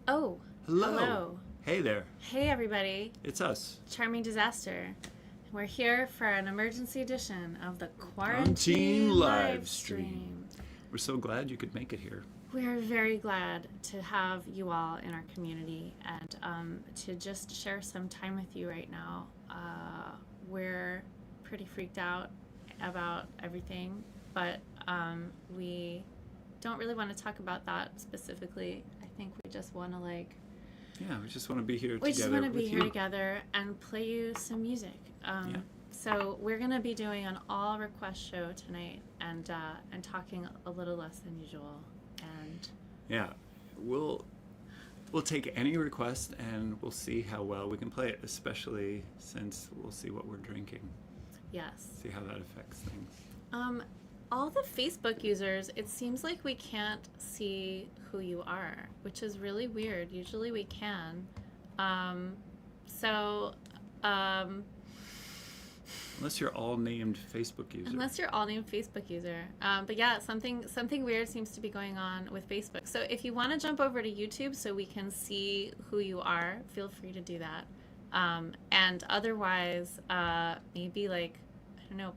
Oh, hello. Hey there. Hey, everybody. It's us. Charming Disaster. We're here for an emergency edition of the Quarantine Quarantine Livestream. Livestream. We're so glad you could make it here. We're very glad to have you all in our community and to just share some time with you right now. We're pretty freaked out about everything, but we don't really want to talk about that specifically. I think we just want to we just want to be here we together. just want to be with here you. together and play you some music. So we're going to be doing an all request show tonight and talking a little less than usual. And Yeah, we'll take any request and we'll see how well we can play it, especially since we'll see what we're drinking. yes. See how that affects things. All the Facebook users, it seems like we can't see who you are, which is really weird. Usually we can. Unless you're all named Facebook user. Unless you're all named Facebook user. But yeah, something weird seems to be going on with Facebook. So if you want to jump over to YouTube so we can see who you are, feel free to do that. And otherwise, maybe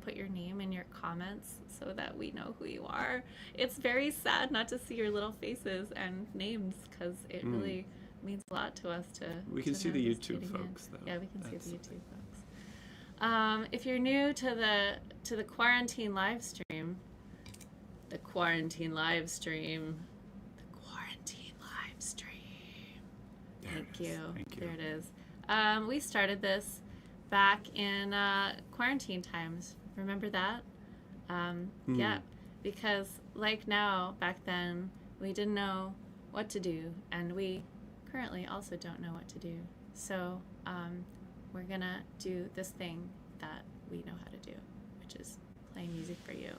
put your name in your comments so that we know who you are. It's very sad not to see your little faces and names because it really means a lot to us to. We can to see know the who's YouTube tuning in. folks, though. Yeah, we can see the YouTube folks. If you're new to the Quarantine Livestream, the Quarantine Livestream. Thank you. There it is. We started this back in quarantine times. Remember that? Yeah, because like now, back then, we didn't know what to do, and we currently also don't know what to do. So we're gonna do this thing that we know how to do, which is play music for you.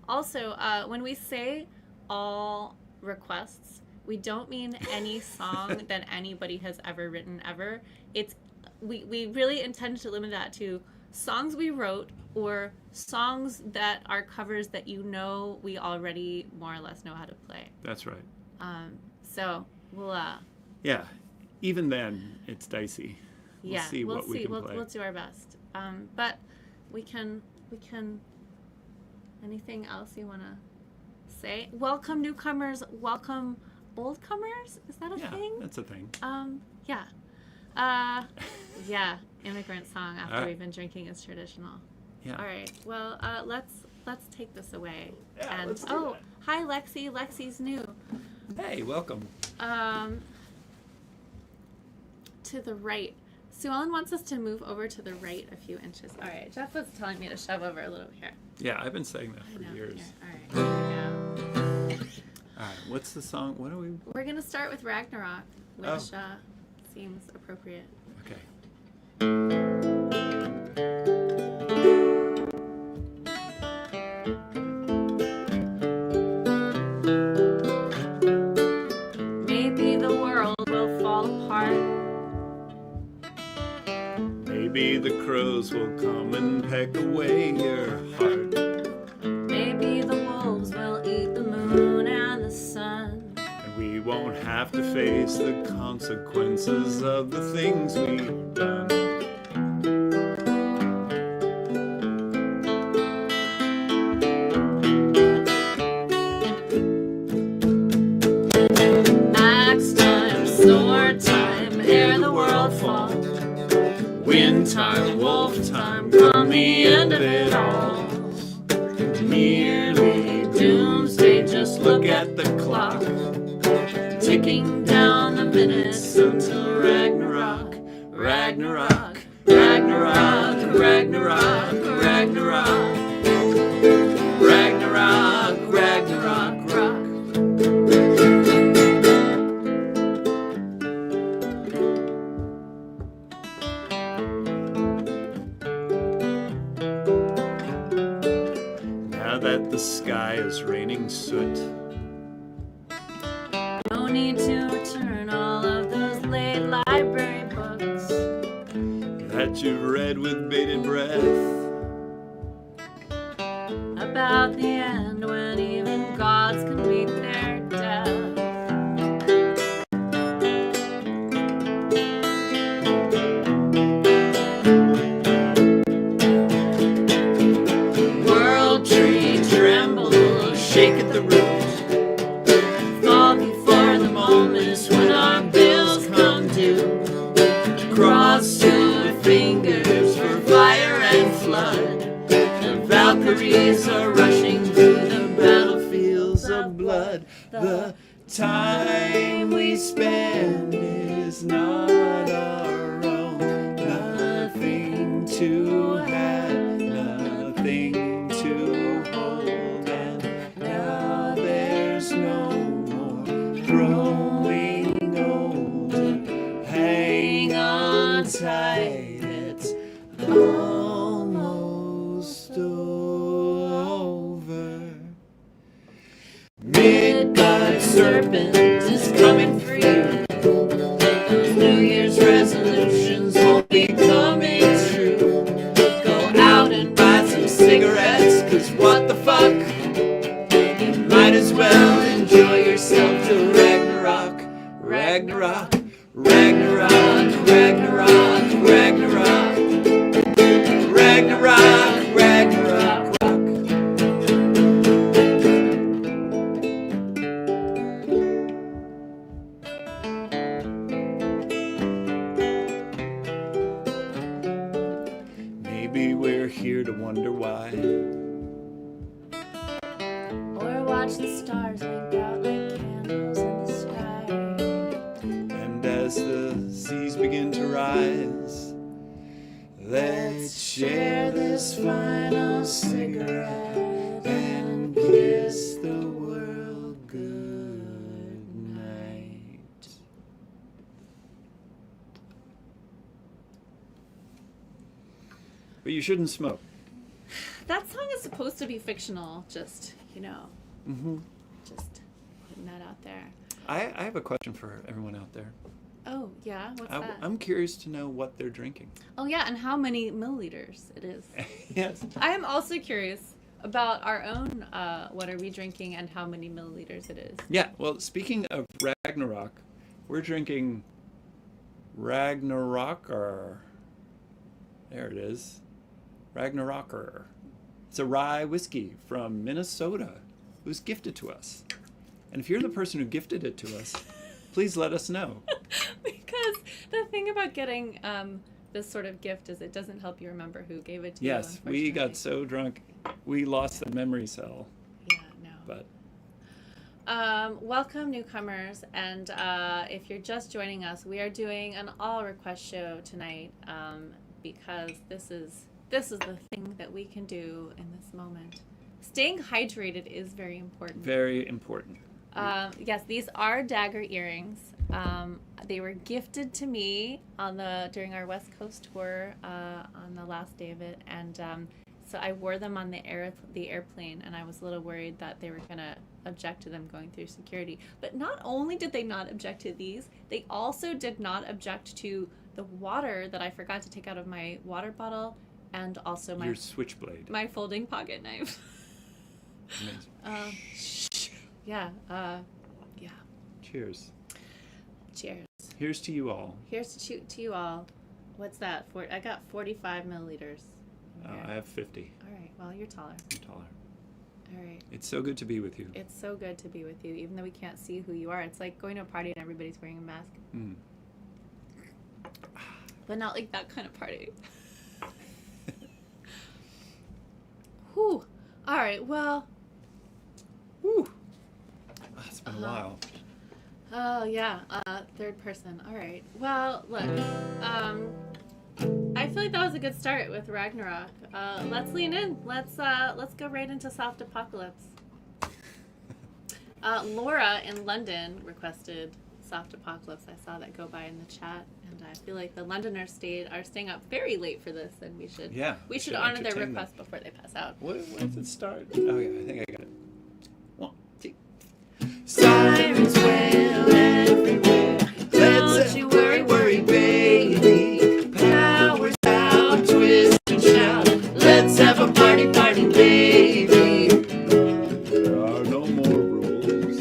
Also, when we say all requests, we don't mean any song that anybody has ever written ever. We really intend to limit that to songs we wrote or songs that are covers that we already more or less know how to play. That's right. So we'll Yeah, even then it's dicey. We'll see what we can play. We'll do our best. But we can. Anything else you want to say? Welcome newcomers. Welcome old comers. Is that a thing? Yeah, that's a thing. Yeah. Immigrant song after Right. we've been drinking is traditional. Yeah. All right. Well, let's take this away. Yeah, And let's do that. hi Lexi. Lexi's new. Hey, welcome. To the right. Sue Ellen wants us to move over to the right a few inches. All right. Jeff was telling me to shove over a little here. Yeah, I've been saying that for years. Here. All right. Here we go. All right, what's the song? What are we? We're gonna start with Ragnarok, which seems appropriate. Okay. Maybe the world will fall apart. Maybe the crows will come and peck away your heart. Maybe the wolves will eat the moon and the sun. And we won't have to face the consequences of the things we've done. Axe time, sword time, ere the world fall. Wind time, wolf time, come the end of it all. Nearly doomsday, just look at the clock. Ticking down the minutes until Ragnarok. Ragnarok, Ragnarok, Ragnarok, Ragnarok. Ragnarok, Ragnarok, rock. Now that the sky is raining soot, No need to return all of those late library books that you've read with bated breath. about the end when even gods can meet their death. fingers for fire and flood. The Valkyries are rushing through the battlefields of blood. The time we spend is not our own. Nothing to have, nothing to hold, and now there's no more growing older. Hang on tight, it's almost over. Midgard serpent is coming for you. Those New Year's resolutions won't be coming true. Go out and buy some cigarettes, 'cause what the fuck? You might as well enjoy yourself till Ragnarok. Ragnarok, Ragnarok, Ragnarok, Ragnarok. Ragnarok, Ragnarok, rock. Maybe we're here to wonder why. Or watch the stars wink out like candles in the sky. And as the seas begin to rise, let's share this final cigarette and kiss the world good night. But you shouldn't smoke. That song is supposed to be fictional, just, just putting that out there. I have a question for everyone out there. Oh, yeah? What's that? I'm curious to know what they're drinking. Oh, yeah, and how many milliliters it is. Yes. I am also curious about our own, what are we drinking and how many milliliters it is. Yeah, well, speaking of Ragnarok, we're drinking Ragnarocker. There it is. Ragnarocker. It's a rye whiskey from Minnesota. It was gifted to us. And if you're the person who gifted it to us, please let us know. Because the thing about getting this sort of gift is it doesn't help you remember who gave it to you. Yes, we got so drunk, we lost the memory cell. Yeah, no. But welcome, newcomers. And if you're just joining us, we are doing an all request show tonight because this is the thing that we can do in this moment. Staying hydrated is very important. very important. Yes, these are dagger earrings. They were gifted to me during our West Coast tour on the last day of it, and so I wore them on the airplane, and I was a little worried that they were gonna object to them going through security. But not only did they not object to these, they also did not object to the water that I forgot to take out of my water bottle, and also Your switchblade. my folding pocket knife. Amazing. Yeah. Yeah. Cheers. Cheers. Here's to you all. Here's to you all. What's that? I got 45 milliliters. I have 50. All right. Well, you're taller. I'm taller. All right. It's so good to be with you. It's so good to be with you, even though we can't see who you are. It's like going to a party and everybody's wearing a mask. Mm. But not like that kind of party. Whew. All right. Well. Whew. It's been a while. Oh, yeah. Third person. All right. Well, look. I feel like that was a good start with Ragnarok. Let's lean in. Let's go right into Soft Apocalypse. Laura in London requested Soft Apocalypse. I saw that go by in the chat, and I feel like the Londoners are staying up very late for this, and we should honor their request before they pass out. When does it start? Oh yeah, I think I got it. 1, 2. Sirens wail everywhere. Don't you worry, baby. Powers out, twist and shout. Let's have a party, baby. There are no more rules.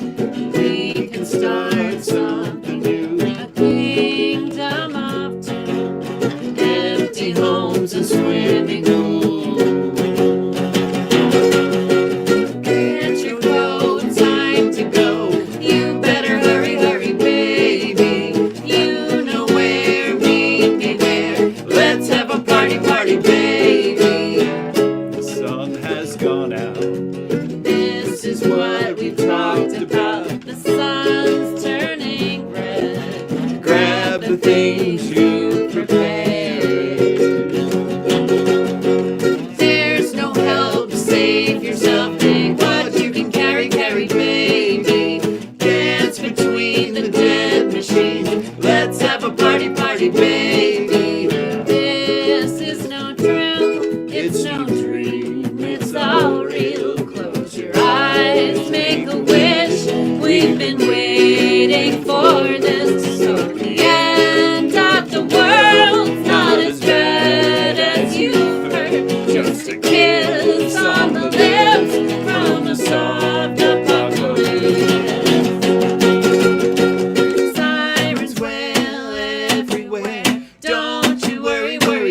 We can start something new. A kingdom of two. Empty homes and swimming pools. Can't you go? Time to go. You better hurry, baby. You know where, meet me there. Let's have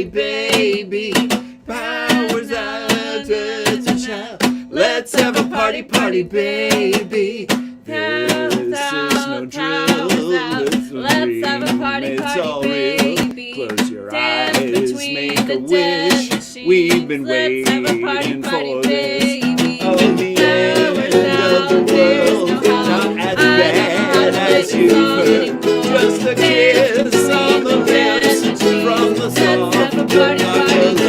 party, baby. Powers out to child. Let's have a party, party, baby. This is no drill. Let's have a party, party, baby. Close your Dance eyes, between make the a wish. machines. We've been Let's have a waiting party, for baby. this. Oh, the end of the world, not as bad as you've heard. Just a kiss on the lips from the soft knuckles.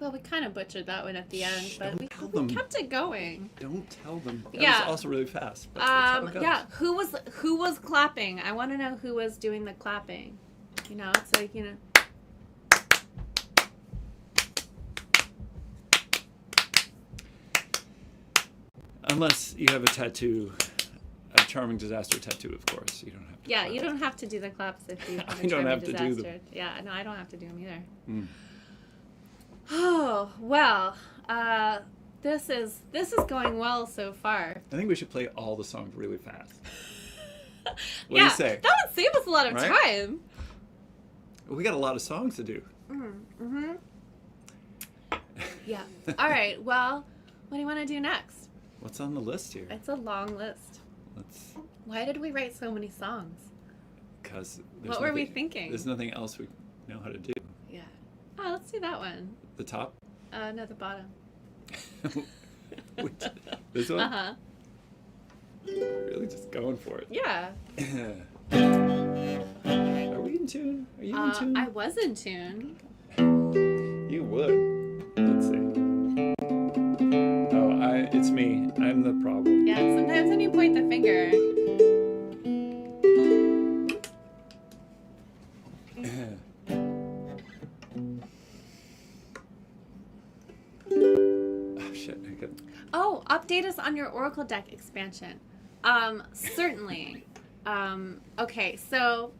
Well, we kind of butchered that one at the end, but we them. kept it going. Don't tell them. That Yeah. was also really fast. But that's how it goes. Yeah. Who was clapping? I want to know who was doing the clapping. You know, it's like, you know. Unless you have a tattoo, a charming disaster tattoo, of course. You don't have to. Yeah, clap. you don't have to do the claps if you have a I don't charming have to do disaster. them. Yeah, no, I don't have to do them either. Mm. Oh, well, this is going well so far. I think we should play all the songs really fast. What do Yeah, you say? that would save us a lot of Right? time. We got a lot of songs to do. Mm-hmm. Yeah. All right, well, what do you want to do next? What's on the list here? It's a long list. Let's. Why did we write so many songs? Because What were we thinking? There's nothing else we know how to do. Yeah. Oh, let's do that one. The top. No, the bottom. Which, this one. Uh-huh. Really, just going for it. Yeah. Are we in tune? Are you in tune? I was in tune. You would. Let's see. Oh, it's me. I'm the problem. Yeah, sometimes when you point the finger. Oh shit! I could. Oh, update us on your Oracle deck expansion. Certainly. Okay, so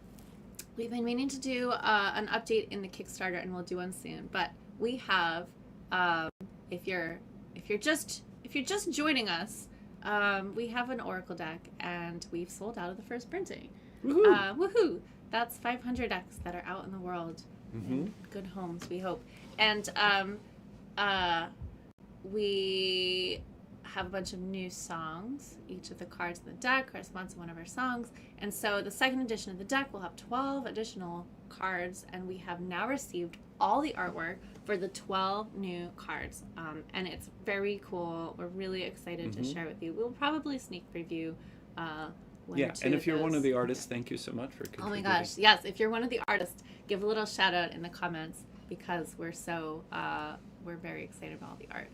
we've been meaning to do an update in the Kickstarter, and we'll do one soon. But we have, if you're just joining us, we have an Oracle deck, and we've sold out of the first printing. Woohoo! Woohoo! That's 500 decks that are out in the world, in good homes, we hope. And we have a bunch of new songs. Each of the cards in the deck corresponds to one of our songs. And so the second edition of the deck will have 12 additional cards, and we have now received all the artwork for the 12 new cards. And it's very cool. We're really excited to share with you. We'll probably sneak preview one or two and of if you're one those. of the artists, thank you so much for Oh my contributing. gosh, yes. If you're one of the artists, give a little shout out in the comments, because we're so, we're very excited about all the art.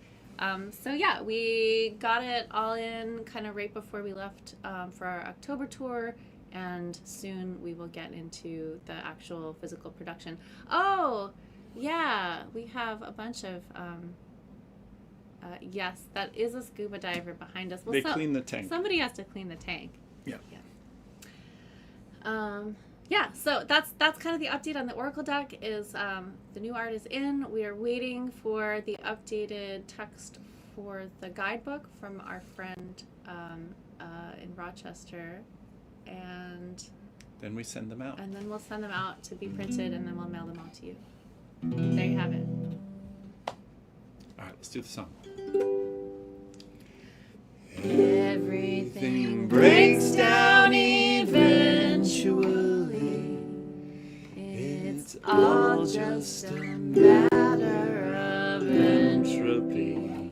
So yeah, we got it all in kind of right before we left for our October tour, and soon we will get into the actual physical production. Oh, yeah, we have a bunch of, yes, that is a scuba diver behind us. Well, They clean the tank. Somebody has to clean the tank. Yeah. Yeah, so that's kind of the update on the Oracle deck. Is the new art is in. We are waiting for the updated text for the guidebook from our friend in Rochester, and Then we send them out. then we'll send them out to be printed, and then we'll mail them out to you. There you have it. All right, let's do the song. Everything breaks down eventually. It's all just a matter of Entropy.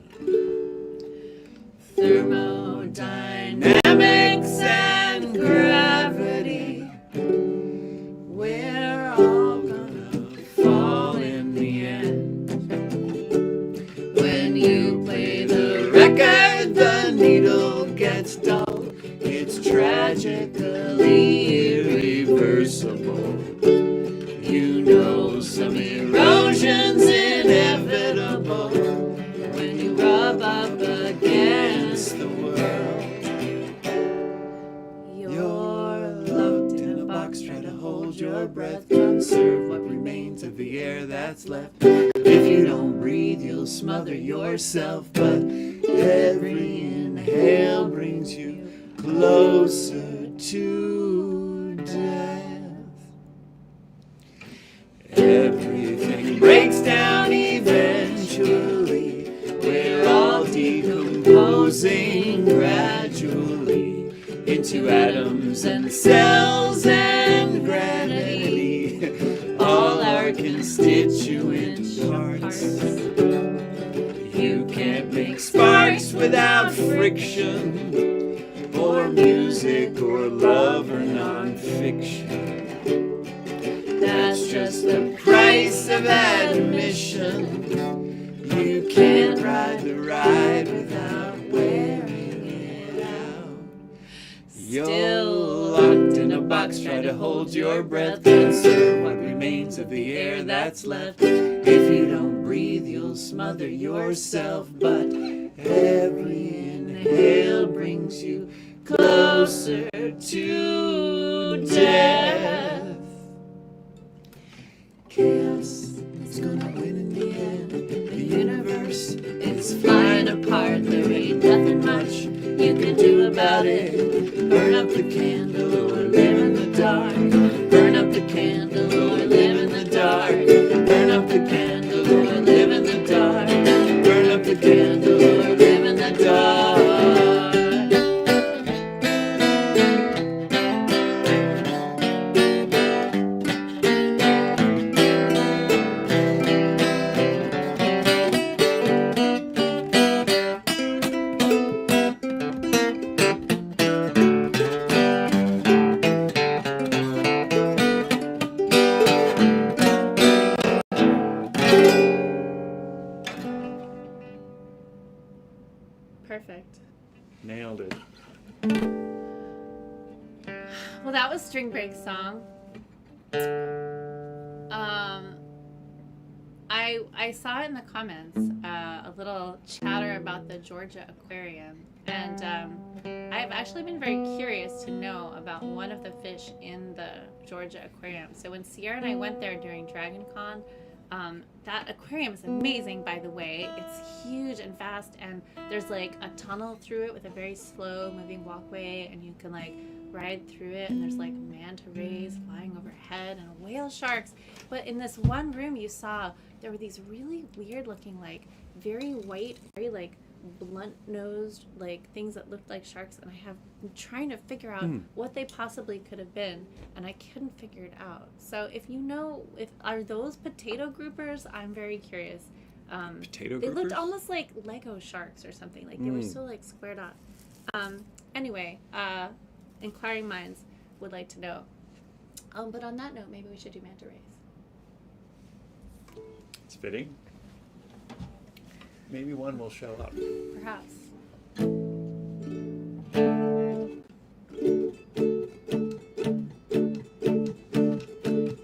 thermodynamics and gravity. We're all gonna fall in the end. When you play the record, the needle gets dull. It's tragically irreversible. You know some erosion's inevitable when you rub up against the world. You're locked in a box, try to hold your breath, conserve what remains of the air that's left. If you don't breathe, you'll smother yourself, but every inhale brings you closer to death. into atoms and cells and gravity, all our constituent parts. You can't make sparks without friction, or music or love or non-fiction. That's just the price of admission. You can't ride the ride without wearing it out. You're locked in a box, try to hold your breath, conserve what remains of the air that's left. If you don't breathe, you'll smother yourself, but every inhale brings you closer to death. Chaos is gonna win in the end. The universe is flying apart. There ain't nothing much you can do about it. Burn up the candle or live in the dark. Burn up the candle or live in the dark. Burn up the candle or live in the dark. Burn up the candle or live in the dark. Perfect. Nailed it. Well, that was String Break song. I saw it in the comments, a little chatter about the Georgia Aquarium, and I've actually been very curious to know about one of the fish in the Georgia Aquarium. So when Sierra and I went there during DragonCon, that aquarium is amazing, by the way. It's huge and vast, and there's like a tunnel through it with a very slow moving walkway, and you can like ride through it, and there's like manta rays flying overhead and whale sharks. But in this one room you saw, there were these really weird looking, like very white, very like blunt nosed, like things that looked like sharks, and I'm trying to figure out what they possibly could have been, and I couldn't figure it out. So if you know, if are those potato groupers, I'm very curious. Potato They groupers? looked almost like Lego sharks or something, like they were so like squared up. Anyway, inquiring minds would like to know. But on that note, maybe we should do manta rays. It's fitting. Maybe one will show up. Perhaps.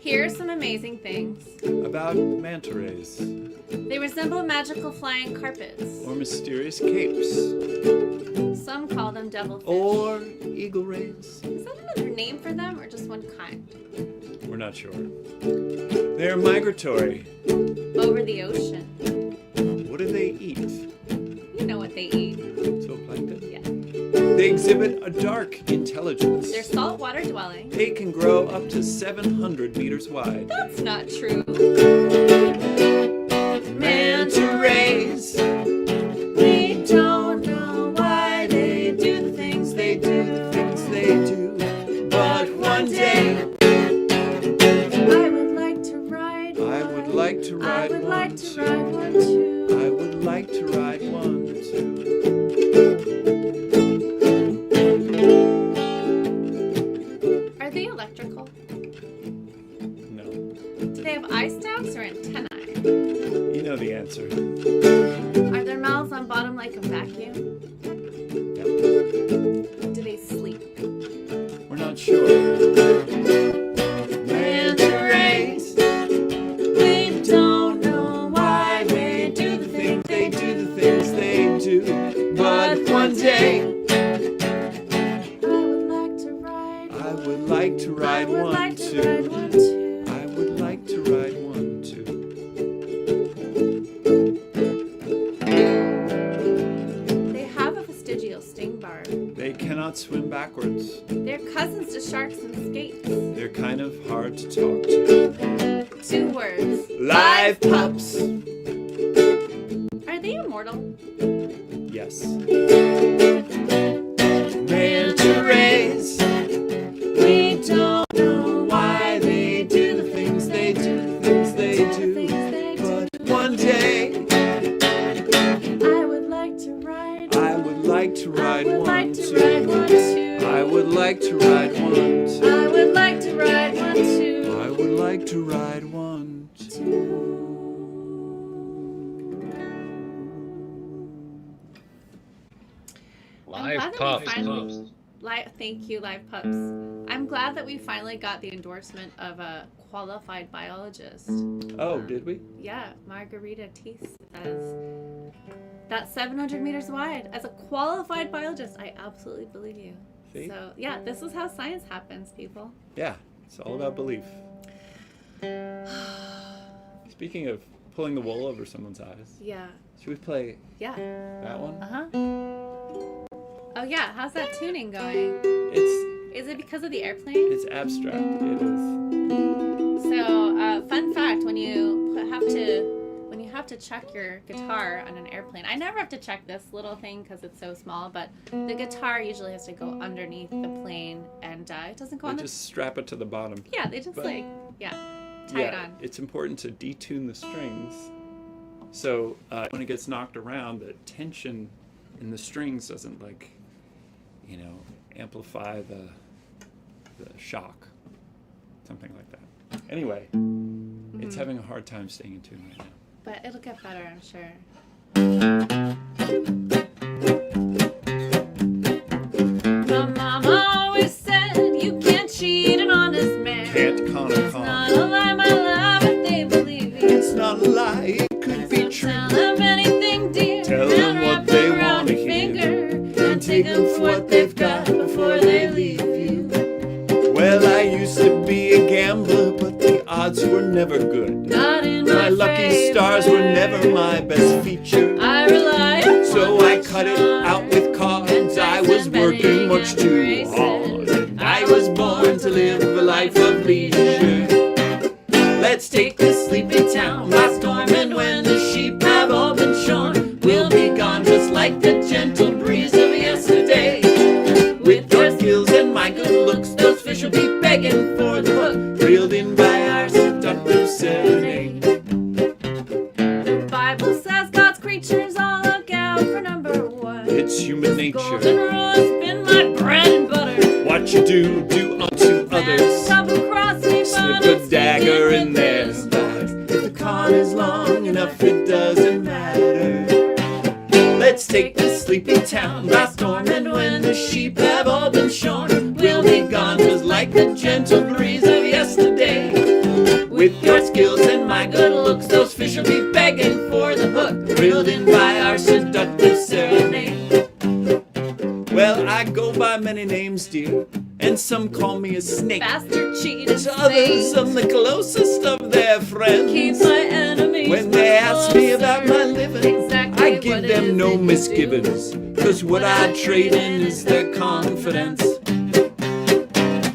Here are some amazing things. About manta rays. They resemble magical flying carpets. Or mysterious capes. Some call them devilfish. Or eagle rays. Is that another name for them, or just one kind? We're not sure. They're migratory. Over the ocean. What do they eat? You know what they eat. Zooplankton? Yeah. They exhibit a dark intelligence. They're saltwater dwelling. They can grow up to 700 meters wide. That's not true. Manta rays. We don't know why they do the things they do, the things they do. But one day, I would like to ride one. I would like to ride I would one like to too. ride one too. I would like to ride one too. Are they electrical? No. Do they have eye stabs or antennae? You know the answer. Are their mouths on bottom like a vacuum? Yep. Do they sleep? We're not sure. Manta rays. We don't know why they do the things they do, the things they do. But one day, I would like to ride one. I would like to ride I would one like to too. ride one too. I would like to ride one too. They have a vestigial sting bar. They cannot swim backwards. They're cousins to sharks and skates. They're kind of hard to talk to. 2 words. Live pups. Are they immortal? Yes. Manta rays. like to ride one too. I'm glad Live that pups. we finally, thank you, Live Pups. I'm glad that we finally got the endorsement of a qualified biologist. Oh, did we? Yeah, Margarita Teese says that's 700 meters wide. As a qualified biologist, I absolutely believe you. See? So, yeah, this is how science happens, people. Yeah, it's all about belief. Speaking of pulling the wool over someone's eyes, Yeah. should we play Yeah. that one? Uh-huh. Oh, yeah. How's that tuning going? Is it because of the airplane? It's abstract. It is. So, fun fact: when you have to check your guitar on an airplane, I never have to check this little thing because it's so small. But the guitar usually has to go underneath the plane, and it doesn't go on They the. just strap it to the bottom. Yeah, they just tie it on. It's important to detune the strings. So when it gets knocked around, the tension in the strings doesn't amplify the shock. Something like that. Anyway, it's having a hard time staying in tune right now. But it'll get better, I'm sure. My mama always said you can't cheat an honest man. Can't con a It's con. not a lie, my love, if they believe you. It's not a lie, it could be true. Tell them anything, dear. Tell them and what wrap they it around wanna your hear. finger, and take them for what they've got before they leave you. Well, I used to be a gambler, but the odds were never good. Not in My lucky favor. stars were never my best feature. I rely on So I cut it out with cards. I was working much too hard. I was born to live a life of leisure. Let's take this sleepy town by storm, and when the sheep have all been shorn, we'll be gone just like the gentle breeze of yesterday. With your skills and my good looks, those fish will be begging for the hook, reeled in by our seductive serenade. The Bible says God's creatures all look out for number one. It's human Golden nature. rule has been my bread and butter. What you do, do unto others. Double cross me, Slip but a it's dagger sticking in their side. If the con is long enough, it doesn't matter. Let's take this sleepy town by storm, and when the sheep have all been shorn, we'll be gone just like the gentle breeze of yesterday. With your skills and my good looks, those fish will be begging for the hook, reeled in by our seductive serenade. Well, I go by many names, dear, and some call me a snake. Bastard, cheat, and To others, snake. I'm the closest of their friends. Keep my enemies When they ask me about my closer. living, Exactly I what give it them is no that you misgivings, do. 'cause what I trade in is their confidence.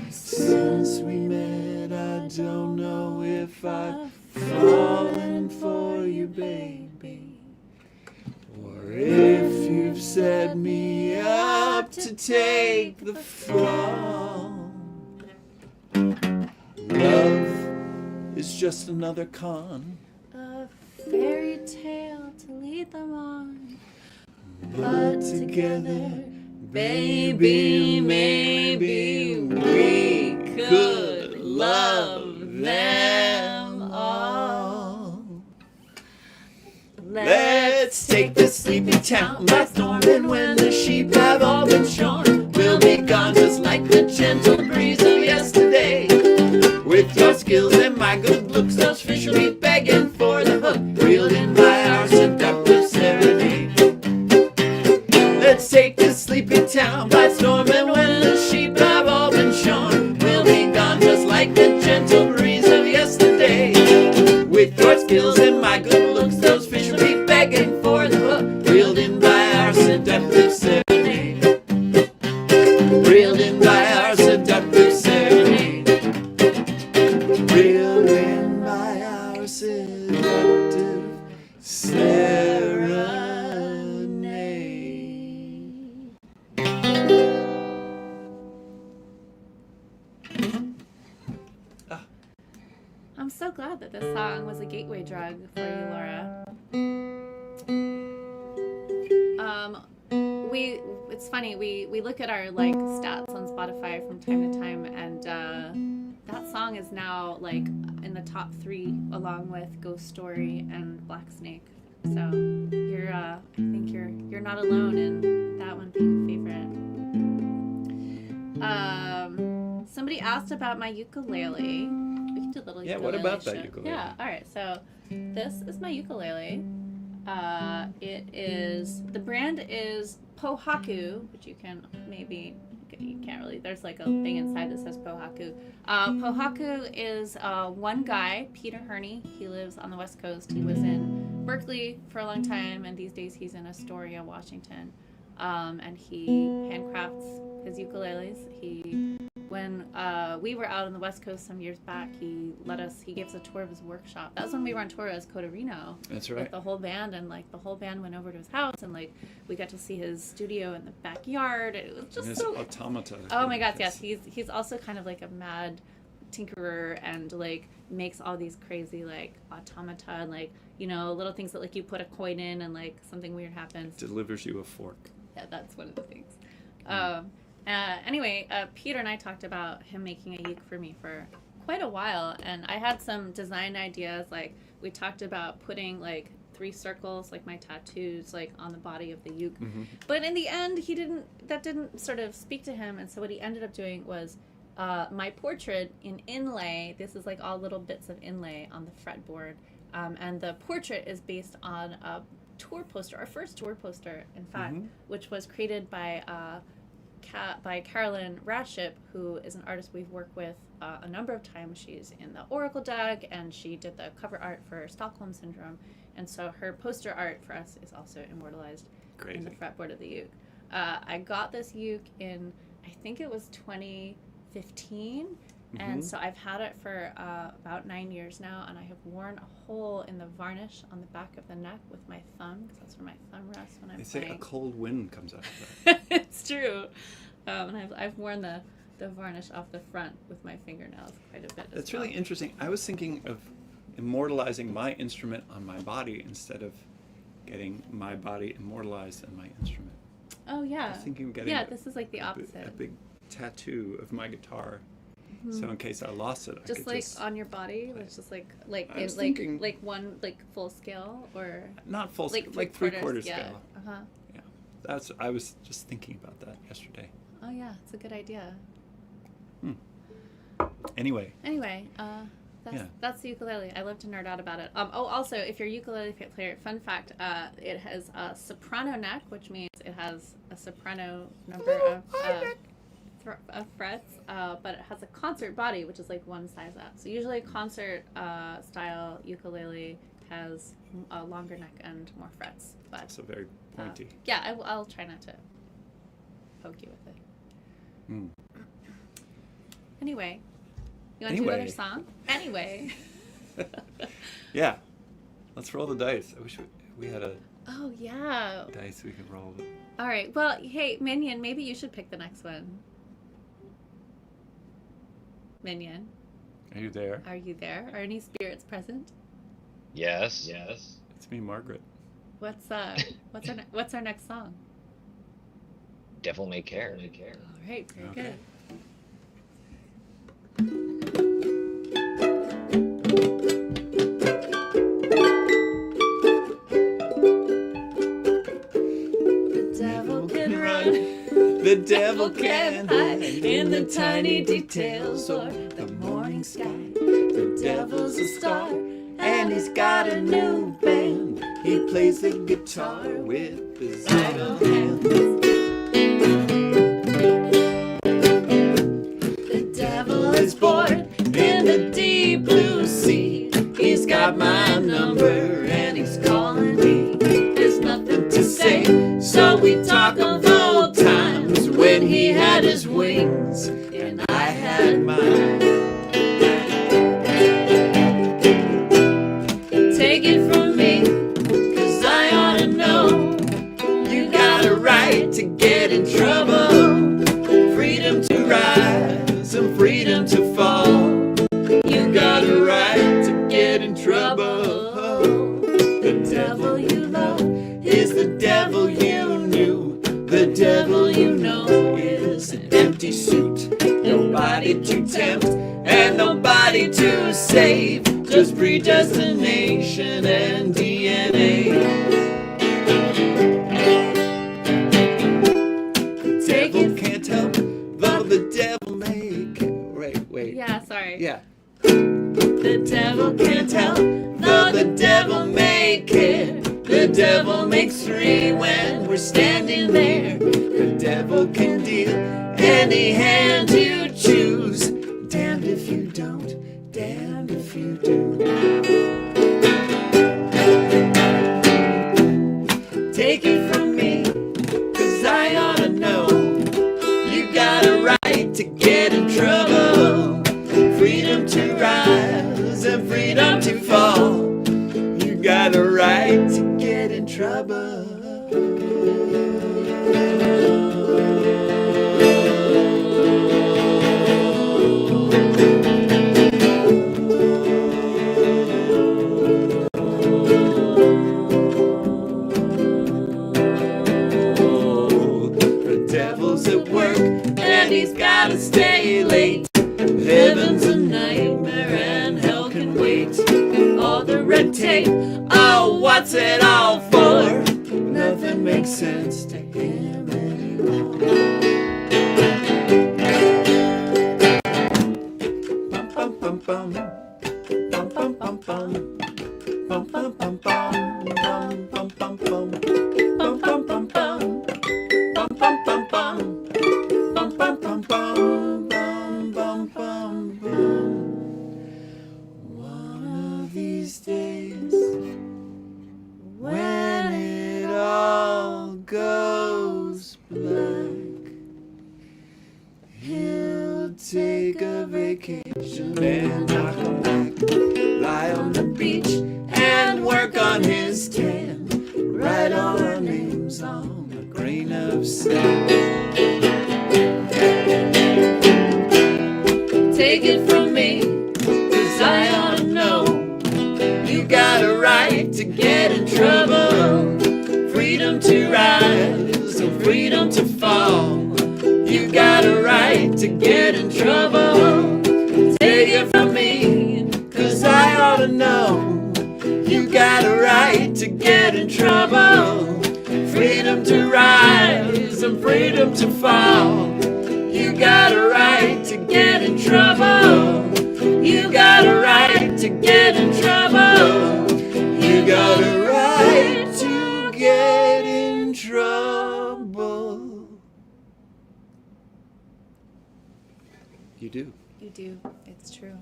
Since we met, I don't know if I've fallen for you, baby, or if you've set me up to take the fall. Love is just another con. A fairy tale to lead them on. But together, baby, maybe we could love them all. Let's take this sleepy town by storm, and when the sheep have all been shorn, we'll be gone just like the gentle breeze of yesterday. With your skills and my good looks, those fish will be begging for the hook, reeled in by our seductive serenade. Let's take this sleepy town by storm, and when the sheep have all been shorn, we'll be gone just like the gentle breeze of yesterday. With your skills and my good looks, those fish will be begging for the hook, reeled in by our seductive serenade. Reeled in by our seductive serenade. Reeled in by our seductive serenade. I'm so glad that this song was a gateway drug for you, Laura. It's funny, we look at our stats on Spotify from time to time, and that that song is now like in the top 3 along with Ghost Story and Black Snake. So you're I think you're not alone in that one being a favorite. Somebody asked about my ukulele. We can do a little ukulele. Yeah, what about show. that ukulele? Yeah, all right. So this is my ukulele. It is, the brand is Pohaku, which you can maybe, you can't really, there's like a thing inside that says Pohaku. Pohaku is one guy, Peter Herney. He lives on the West Coast. He was in Berkeley for a long time, and these days he's in Astoria, Washington. And he handcrafts his ukuleles. When we were out on the West Coast some years back, he gave us a tour of his workshop. That was when we were on tour as Coda Reno. That's right. With the whole band, and like the whole band went over to his house, and like we got to see his studio in the backyard. It was just his so automata. Oh my God, yes. He's also kind of like a mad tinkerer, and like makes all these crazy like automata and like, you know, little things that like you put a coin in and like something weird happens. Delivers you a fork. Yeah, that's one of the things. Anyway, Peter and I talked about him making a uke for me for quite a while, and I had some design ideas. Like we talked about putting like 3 circles, like my tattoos, like on the body of the uke. Mm-hmm. But in the end, that didn't sort of speak to him, and so what he ended up doing was my portrait in inlay. This is like all little bits of inlay on the fretboard, and the portrait is based on a tour poster, our first tour poster, in fact, which was created by Carolyn Ratship, who is an artist we've worked with a number of times. She's in the Oracle deck, and she did the cover art for Stockholm Syndrome, and so her poster art for us is also immortalized in the fretboard of the uke. I got this uke in, I think it was 2015, and so I've had it for about 9 years now, and I have worn a hole in the varnish on the back of the neck with my thumb, because that's where my thumb rests when I'm playing. They say a cold wind comes out of that. It's true. And I've worn the varnish off the front with my fingernails quite a bit. That's really interesting. I was thinking of immortalizing my instrument on my body instead of getting my body immortalized in my instrument. Oh yeah. I was thinking of getting this is like the opposite. A big tattoo of my guitar. So in case I lost it, just I could like on your body, it's just like one like full scale, or not full scale, like three-quarter scale. Yeah, I was just thinking about that yesterday. Oh yeah, it's a good idea. Anyway, that's the ukulele. I love to nerd out about it. Also, if you're a ukulele player, fun fact, it has a soprano neck, which means it has a soprano number of frets, but it has a concert body, which is like one size up. So usually a concert style ukulele has a longer neck and more frets. But it's very pointy. I'll try not to poke you with it. Anyway, you want to do another song? Anyway. Yeah, let's roll the dice. I wish we had a dice we could roll. All right. Well, hey, Minion, maybe you should pick the next one. Minion. Are you there? Are you there? Are any spirits present? Yes. It's me, Margaret. What's our next song? Devil May Care. All right, very good. The devil can hide in the tiny details of the morning sky. The devil's a star, and he's got a new band. He plays the guitar with his idle hands. The devil is bored in the deep blue sea. He's got my number, and he's calling me. There's nothing to say, so we talk of old times when he had his wings and I had mine. Take it from me, 'cause I ought to know. You got a right to get in trouble. Freedom to rise and freedom to fall. You got a right to get in trouble. The devil you love is the devil you knew. The devil you know is an empty suit. Nobody to tempt and nobody save, just predestination and DNA. The devil can't help, though the devil make. Wait. Yeah, sorry. Yeah. The devil can't help, though the devil may care. The devil makes three when we're standing there. The devil can deal any hand you choose. Damned if you don't, damned if you do. Take it from me, 'cause I ought to know. You got a right to get in trouble. Freedom to rise and freedom to fall. You got a right to get in trouble. The devil's at work and he's gotta stay late. Heaven's a nightmare and hell can wait. All the red tape, oh, what's it all for? Nothing makes sense to him anymore. Bum bum bum bum. Bum bum bum bum. Bum bum bum bum. Bum bum bum bum. Bum bum bum bum. Bum bum bum bum. Bum bum bum bum. Bum bum bum. One of these days, when it all goes black, he'll take a vacation and not come back. Lie on the beach and work on his tan. Write all our names on a grain of sand. Take it from me, 'cause I ought to know. You got a right to get in trouble. Freedom to rise and freedom to fall. You got a right to get in trouble. Take it from me, 'cause I ought to know. You got a right to get in trouble. Freedom to rise and freedom to fall. You got a right to get in trouble. You got a right to get in trouble. You got a right to get in trouble. You do. You do. It's true.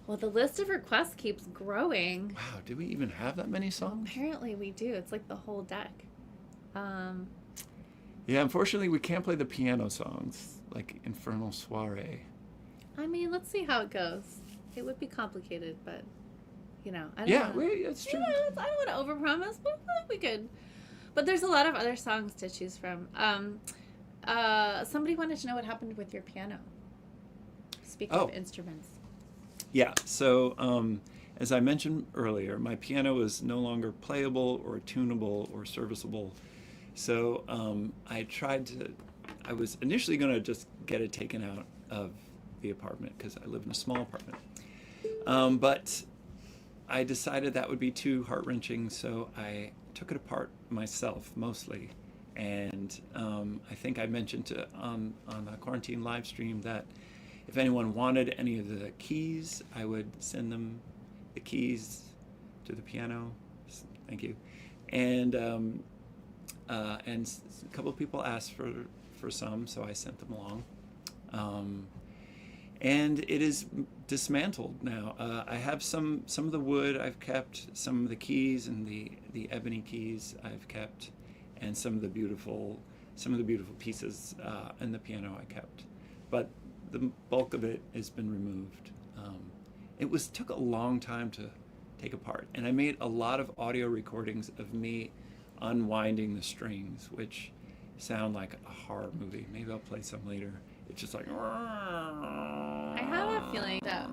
Well, the list of requests keeps growing. Wow, do we even have that many songs? Apparently we do. It's like the whole deck. Yeah, unfortunately, we can't play the piano songs, like Infernal Soiree. I mean, let's see how it goes. It would be complicated, but, you know. I don't Yeah, wanna, it's true. I don't want to overpromise, but we could. But there's a lot of other songs to choose from. Somebody wanted to know what happened with your piano. Speaking of instruments. Yeah, so as I mentioned earlier, my piano is no longer playable or tunable or serviceable. So I was initially going to just get it taken out of the apartment because I live in a small apartment. But I decided that would be too heart-wrenching, so I took it apart myself mostly. And I think I mentioned on the Quarantine Livestream that if anyone wanted any of the keys, I would send them the keys to the piano. Thank you. And a couple of people asked for some, so I sent them along. And it is dismantled now. I have some of the wood I've kept, some of the keys and the ebony keys I've kept, and some of the beautiful pieces in the piano I kept. But the bulk of it has been removed. It took a long time to take apart, and I made a lot of audio recordings of me unwinding the strings, which sound like a horror movie. Maybe I'll play some later. It's just like. I have a feeling that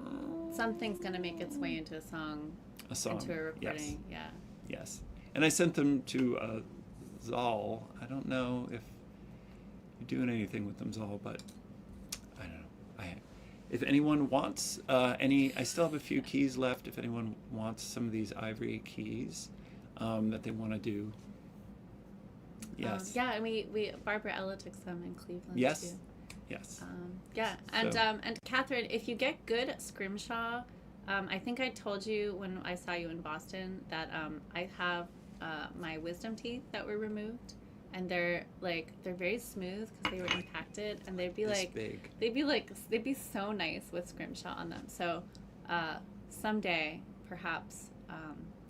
something's going to make its way into a song. Into a recording, yes. Yeah. Yes, and I sent them to Zal. I don't know if you're doing anything with them, Zal, but I don't know. if anyone wants any, I still have a few keys left. If anyone wants some of these ivory keys that they want to do. Yes. Yeah, and we Barbara Ella took some in Cleveland Yes. too. Yes. Yeah, and So- and Catherine, if you get good at scrimshaw, I think I told you when I saw you in Boston that I have my wisdom teeth that were removed, and they're very smooth because they were impacted, and they'd be This big. they'd be so nice with scrimshaw on them. So someday, perhaps.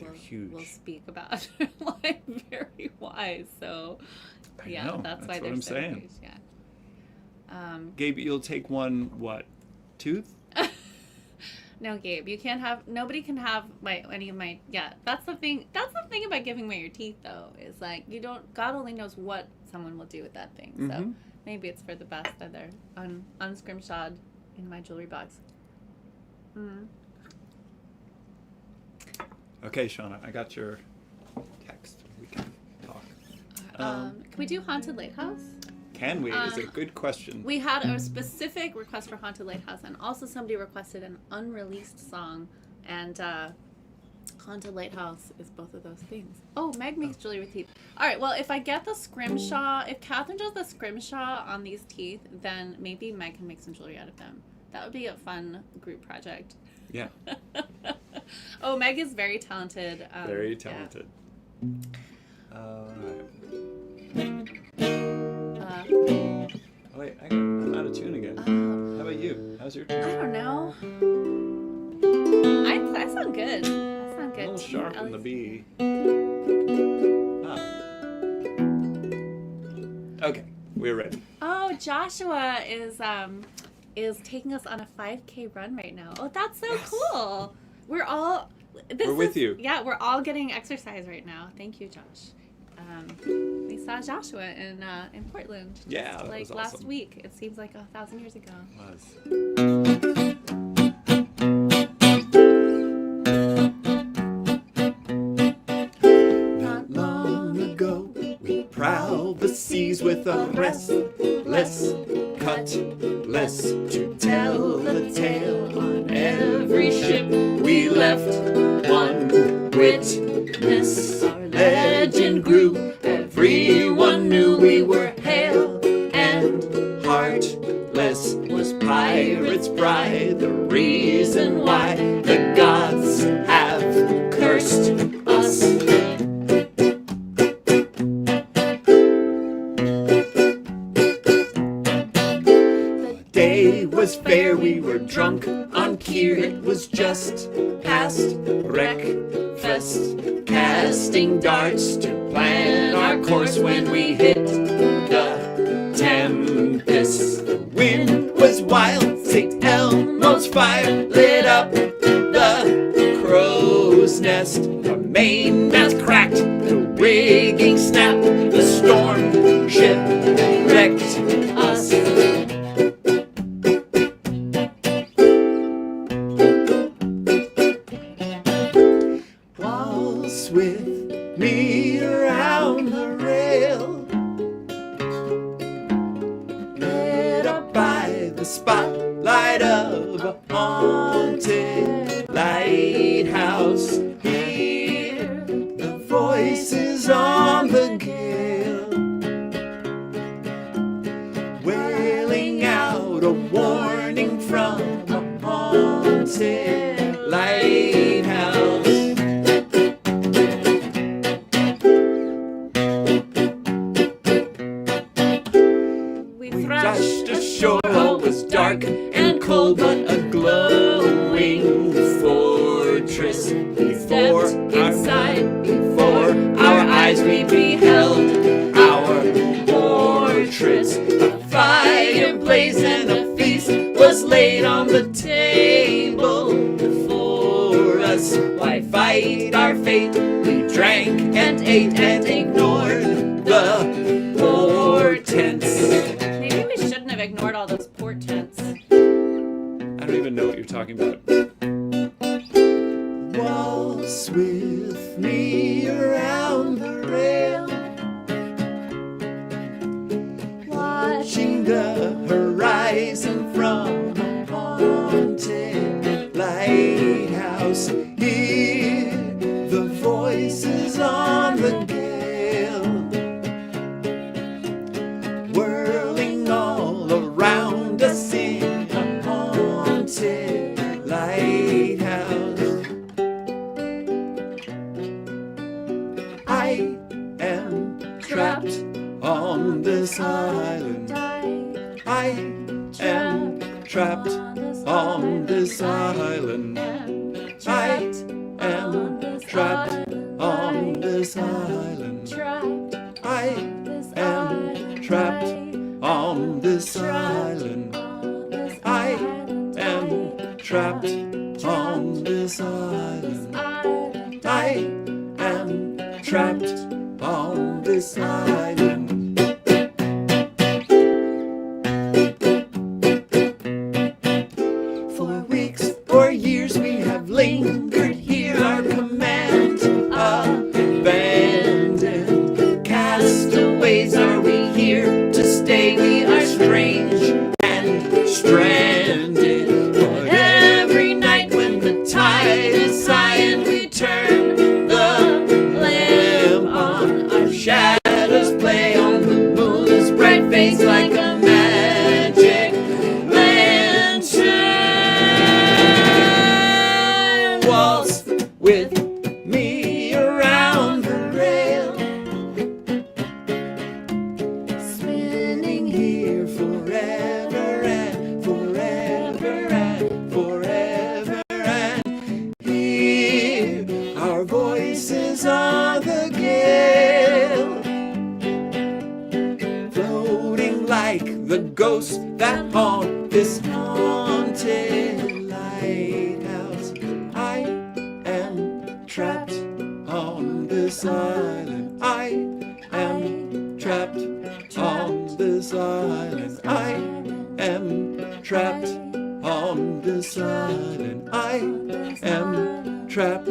They're huge. We'll speak about like very wise. So I yeah, know, that's why what they're I'm so saying. huge. Yeah. Gabe, you'll take one, what, tooth? No, Gabe, you can't have. Nobody can have any of my. Yeah, that's the thing. That's the thing about giving away your teeth, though, is like you don't. God only knows what someone will do with that thing. So Mhm. maybe it's for the best that they're unscrimshawed in my jewelry box. Mm. Okay, Shauna, I got your text. We can talk. Can we do Haunted Lighthouse? Can we? Is a good question. We had a specific request for Haunted Lighthouse, and also somebody requested an unreleased song, and Haunted Lighthouse is both of those things. Oh, Meg makes jewelry with teeth. All right, well, if I get the scrimshaw, if Catherine does the scrimshaw on these teeth, then maybe Meg can make some jewelry out of them. That would be a fun group project. Yeah. Oh, Meg is very talented. Very talented. Oh, wait, I'm out of tune again. How about you? How's your tune? I don't know. I sound good. I sound A good. little sharp on the B. Okay, we're ready. Oh, Joshua is taking us on a 5K run right now. Oh, that's so cool. We're all. We're with you. Yeah, we're all getting exercise right now. Thank you, Josh. We saw Joshua in Portland. Yeah, that like was last awesome. week. It seems like 1,000 years ago. Not long ago, we prowled the seas with a restless cutlass to tell the tale on every ship we left. One witness, our legend grew. Everyone knew we were hale and heartless. Was pirates' pride the reason why the gods have cursed us? The day was fair, we were drunk on Kier. It was just past breakfast, casting darts to plan our course when we hit the tempest. The wind was wild, St. Elmo's fire lit up the crow's nest. The mainmast cracked, the rigging snapped, the storm ship wrecked us. Waltz with me around the rail, lit up by the spotlight of a haunted lighthouse. Hear the voices on the gale, wailing out a warning from a haunted lighthouse. We We thrashed rushed ashore, all was dark and cold, but a glowing fortress before our eyes we beheld our fortress. A fire blaze and a feast was laid on the table before us. Why fight our fate? We drank and ate and ignored the portents. Maybe we shouldn't have ignored all those portents. I don't even know what you're talking about. Waltz with me around the rail, watching the horizon from a haunted lighthouse. Hear the voices on the gale, whirling all around us in a haunted lighthouse. I am trapped on this island. I am trapped on this island. I am trapped on this island. I am trapped on this island. I am trapped on this island. I am trapped on this island. For weeks or years we have lingered here, our command abandoned. Castaways, are we here to stay? We are strange and stranded. But every night when the tide is high and we turn the lamp on, our shadows play on the moon's bright face like a magic lantern. Waltz with me around the rail, spinning here forever and forever and forever, and hear our voices on the gale, floating like the ghosts that haunt this haunted lighthouse. I am trapped on this island. I am trapped on this island. I am trapped on this island. I am trapped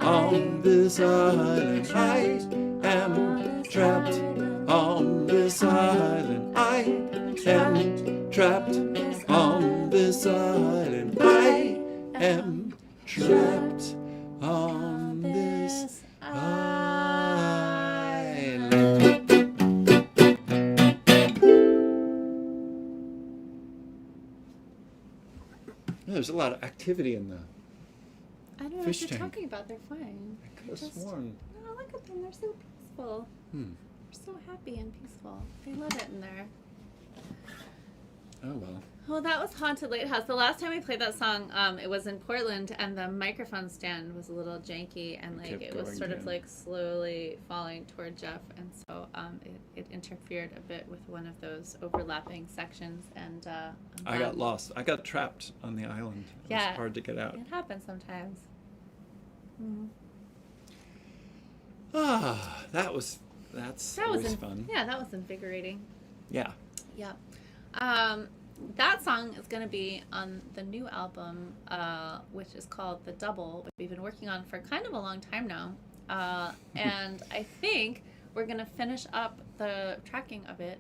on this island. I am trapped on this island. I am trapped on this island. I am trapped on this island. There's a lot of activity in the. I don't know Fish what you're tank. talking about. They're fine. I could have sworn. No, look at them. They're so peaceful. Hmm. They're so happy and peaceful. They love it in there. Oh well. Well, that was Haunted Lighthouse. The last time we played that song, it was in Portland, and the microphone stand was a little janky, and like Kept it was going sort of down. like slowly falling toward Jeff, and so it interfered a bit with one of those overlapping sections, and I got lost. I got trapped on the island. It Yeah. was hard to get out. It happens sometimes. Mm. Ah, that's That always was fun. Yeah, that was invigorating. Yeah. Yeah. That song is going to be on the new album, which is called The Double, which we've been working on for kind of a long time now. And I think we're going to finish up the tracking of it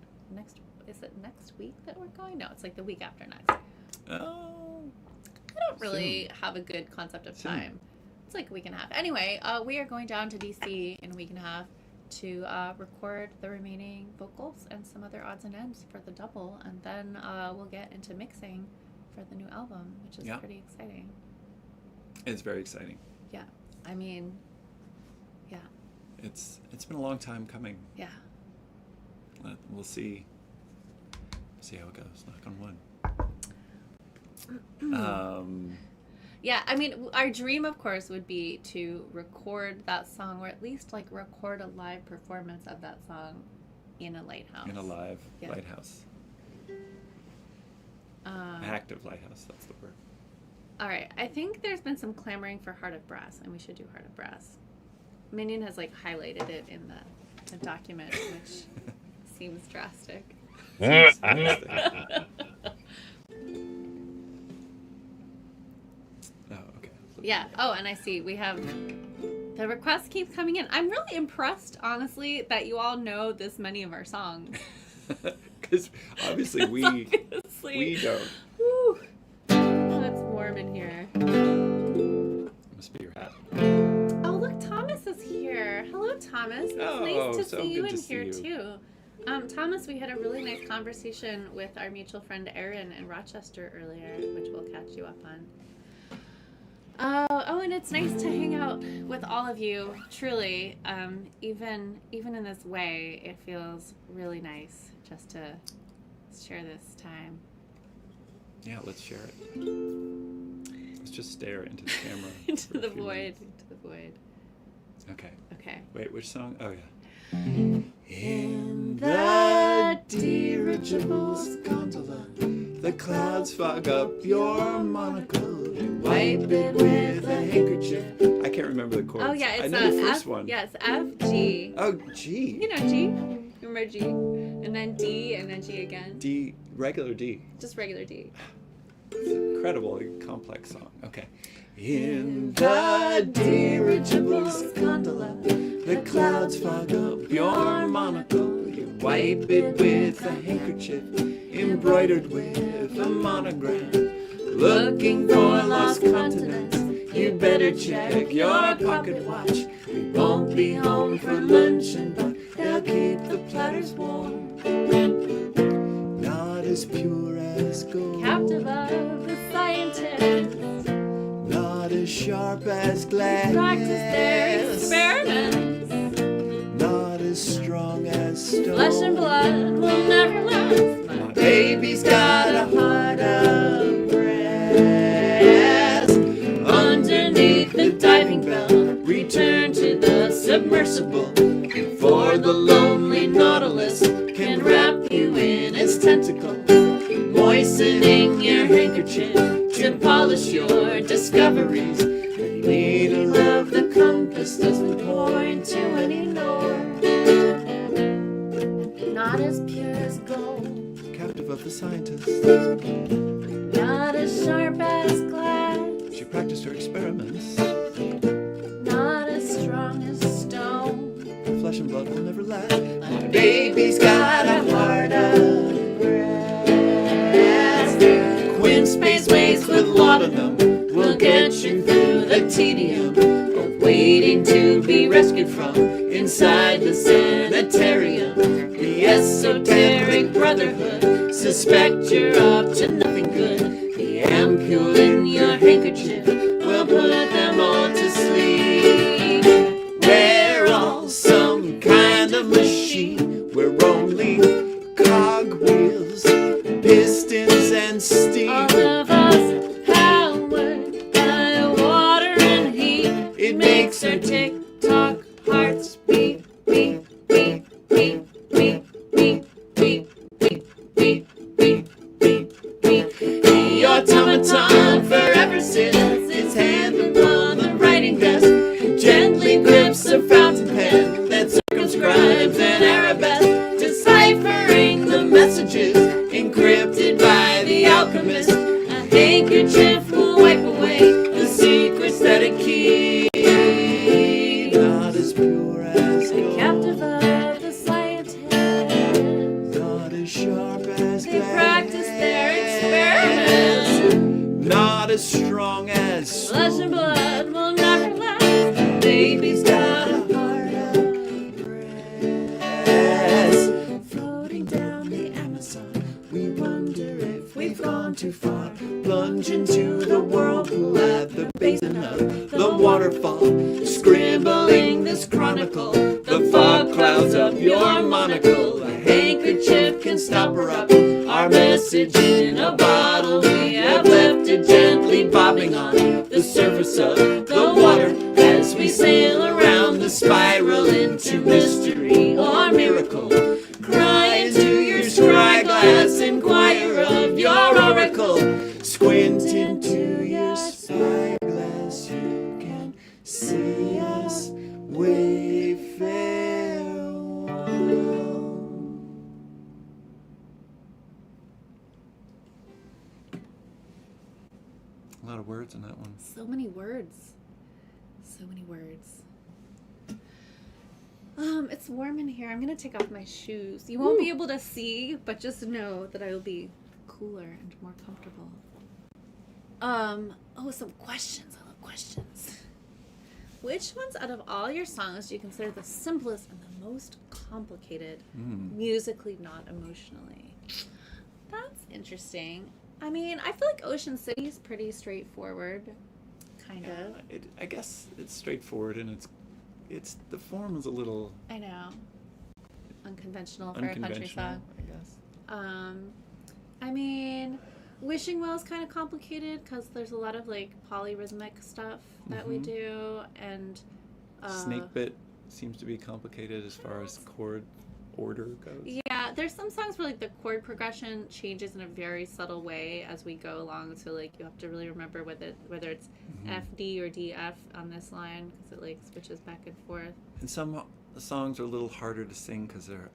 is it next week that we're going? No, it's like the week after next. Oh. I don't really have a good concept of Soon. time. It's like a week and a half. Anyway, we are going down to DC in a week and a half to record the remaining vocals and some other odds and ends for the double, and then we'll get into mixing for the new album, which is pretty exciting. It's very exciting. Yeah, I mean, yeah, It's been a long time coming. yeah. We'll see how it goes. Knock on wood. Yeah, I mean, our dream, of course, would be to record that song, or at least like record a live performance of that song in a lighthouse. In a live Yeah. lighthouse. Active lighthouse, that's the word. All right, I think there's been some clamoring for Heart of Brass, and we should do Heart of Brass. Minion has like highlighted it in the document, which seems drastic. Oh, okay. Yeah. Oh, and I see we have the requests keep coming in. I'm really impressed, honestly, that you all know this many of our songs. Because obviously we don't. Woo. That's in here. Must be your hat. Oh, look, Thomas is here. Hello, Thomas. It's nice to see you in here, too. Thomas, we had a really nice conversation with our mutual friend Erin in Rochester earlier, which we'll catch you up on. Oh, and it's nice to hang out with all of you, truly. Even in this way, it feels really nice just to share this time. Yeah, let's share it. Let's just stare into the camera. Into the void. Into the void. Okay. Okay. Wait, which song? Oh, yeah. In the dirigibles gondola, the clouds fog up your monocle. You wipe it with a handkerchief. I can't remember the chords. Oh, yeah, it's I know the first F, one. Yeah, it's F, G. Oh, G. You know G. Remember G? And then D, and then G again. D, regular D. Just regular D. It's an incredibly complex song. Okay. In the dirigibles gondola, the clouds fog up your monocle. You wipe it with a handkerchief embroidered with a monogram. Looking for lost continents, you better check your pocket watch. We won't be home for luncheon, but they'll keep the platters warm. Not as pure as gold, Captive of the scientists. not as sharp as glass, Practice their experiments. not as strong as stone. Flesh and blood will never last. My baby's got a heart of brass. Underneath the diving bell, return to the submersible before the lonely Nautilus can wrap you in its tentacles. Moistening your handkerchief to polish your discoveries. The needle of the compass doesn't point to any north. Not as pure as gold, Captive of the scientists. not as sharp as glass, She practiced her experiments. not as strong as stone. Flesh and blood will never last. My baby's got a heart of brass. Quinn space waste with laudanum will get you through the tedium of waiting to be rescued from inside the sanitarium. The esoteric brotherhood suspect you're up to nothing good. The ampule in your handkerchief will put them all to sleep. We're all some kind of machine. We're only cogwheels, pistons and steam. All of us powered by water and heat. It makes our tick-tock hearts beat, beat, beat, beat, beat, beat, beat, beat, beat, beat, beat, beat. The automaton forever sits its hand upon the writing desk, gently grips a fountain pen that circumscribes an arabesque, deciphering the messages encrypted by the alchemist. A handkerchief will wipe away the secrets that it keeps. Not as pure as gold, Captive of the scientists. not as sharp as They glass, practice their experiments. not as strong as Flesh and blood will never last. baby's got a heart of brass. Floating down the Amazon, we wonder if we've gone too far. Plunge into the whirlpool at the basin of the waterfall, scribbling this chronicle. The fog clouds up your monocle. A handkerchief can stop or up our message in a bottle. We have left it gently bobbing on the surface of the water as we sail around the spiral into mystery or miracle. Cry into your scry glass, inquire of your oracle. Squint into your spyglass, you can see us wave farewell. A lot of words in that one. So many words. So many words. It's warm in here. I'm gonna take off my shoes. You won't be able to see, but just know that I will be cooler and more comfortable. Some questions. I love questions. Which ones out of all your songs do you consider the simplest and the most complicated, musically, not emotionally? That's interesting. I mean, I feel like Ocean City is pretty straightforward, kind of. I guess it's straightforward, and it's the form is a little. I know. Unconventional for a country song. I guess. I mean, Wishing Well is kind of complicated because there's a lot of like polyrhythmic stuff that we do, and Snakebit seems to be complicated as far as chord order goes. Yeah, there's some songs where like the chord progression changes in a very subtle way as we go along, so like you have to really remember whether it's F D or D F on this line because it like switches back and forth. And some songs are a little harder to sing because they're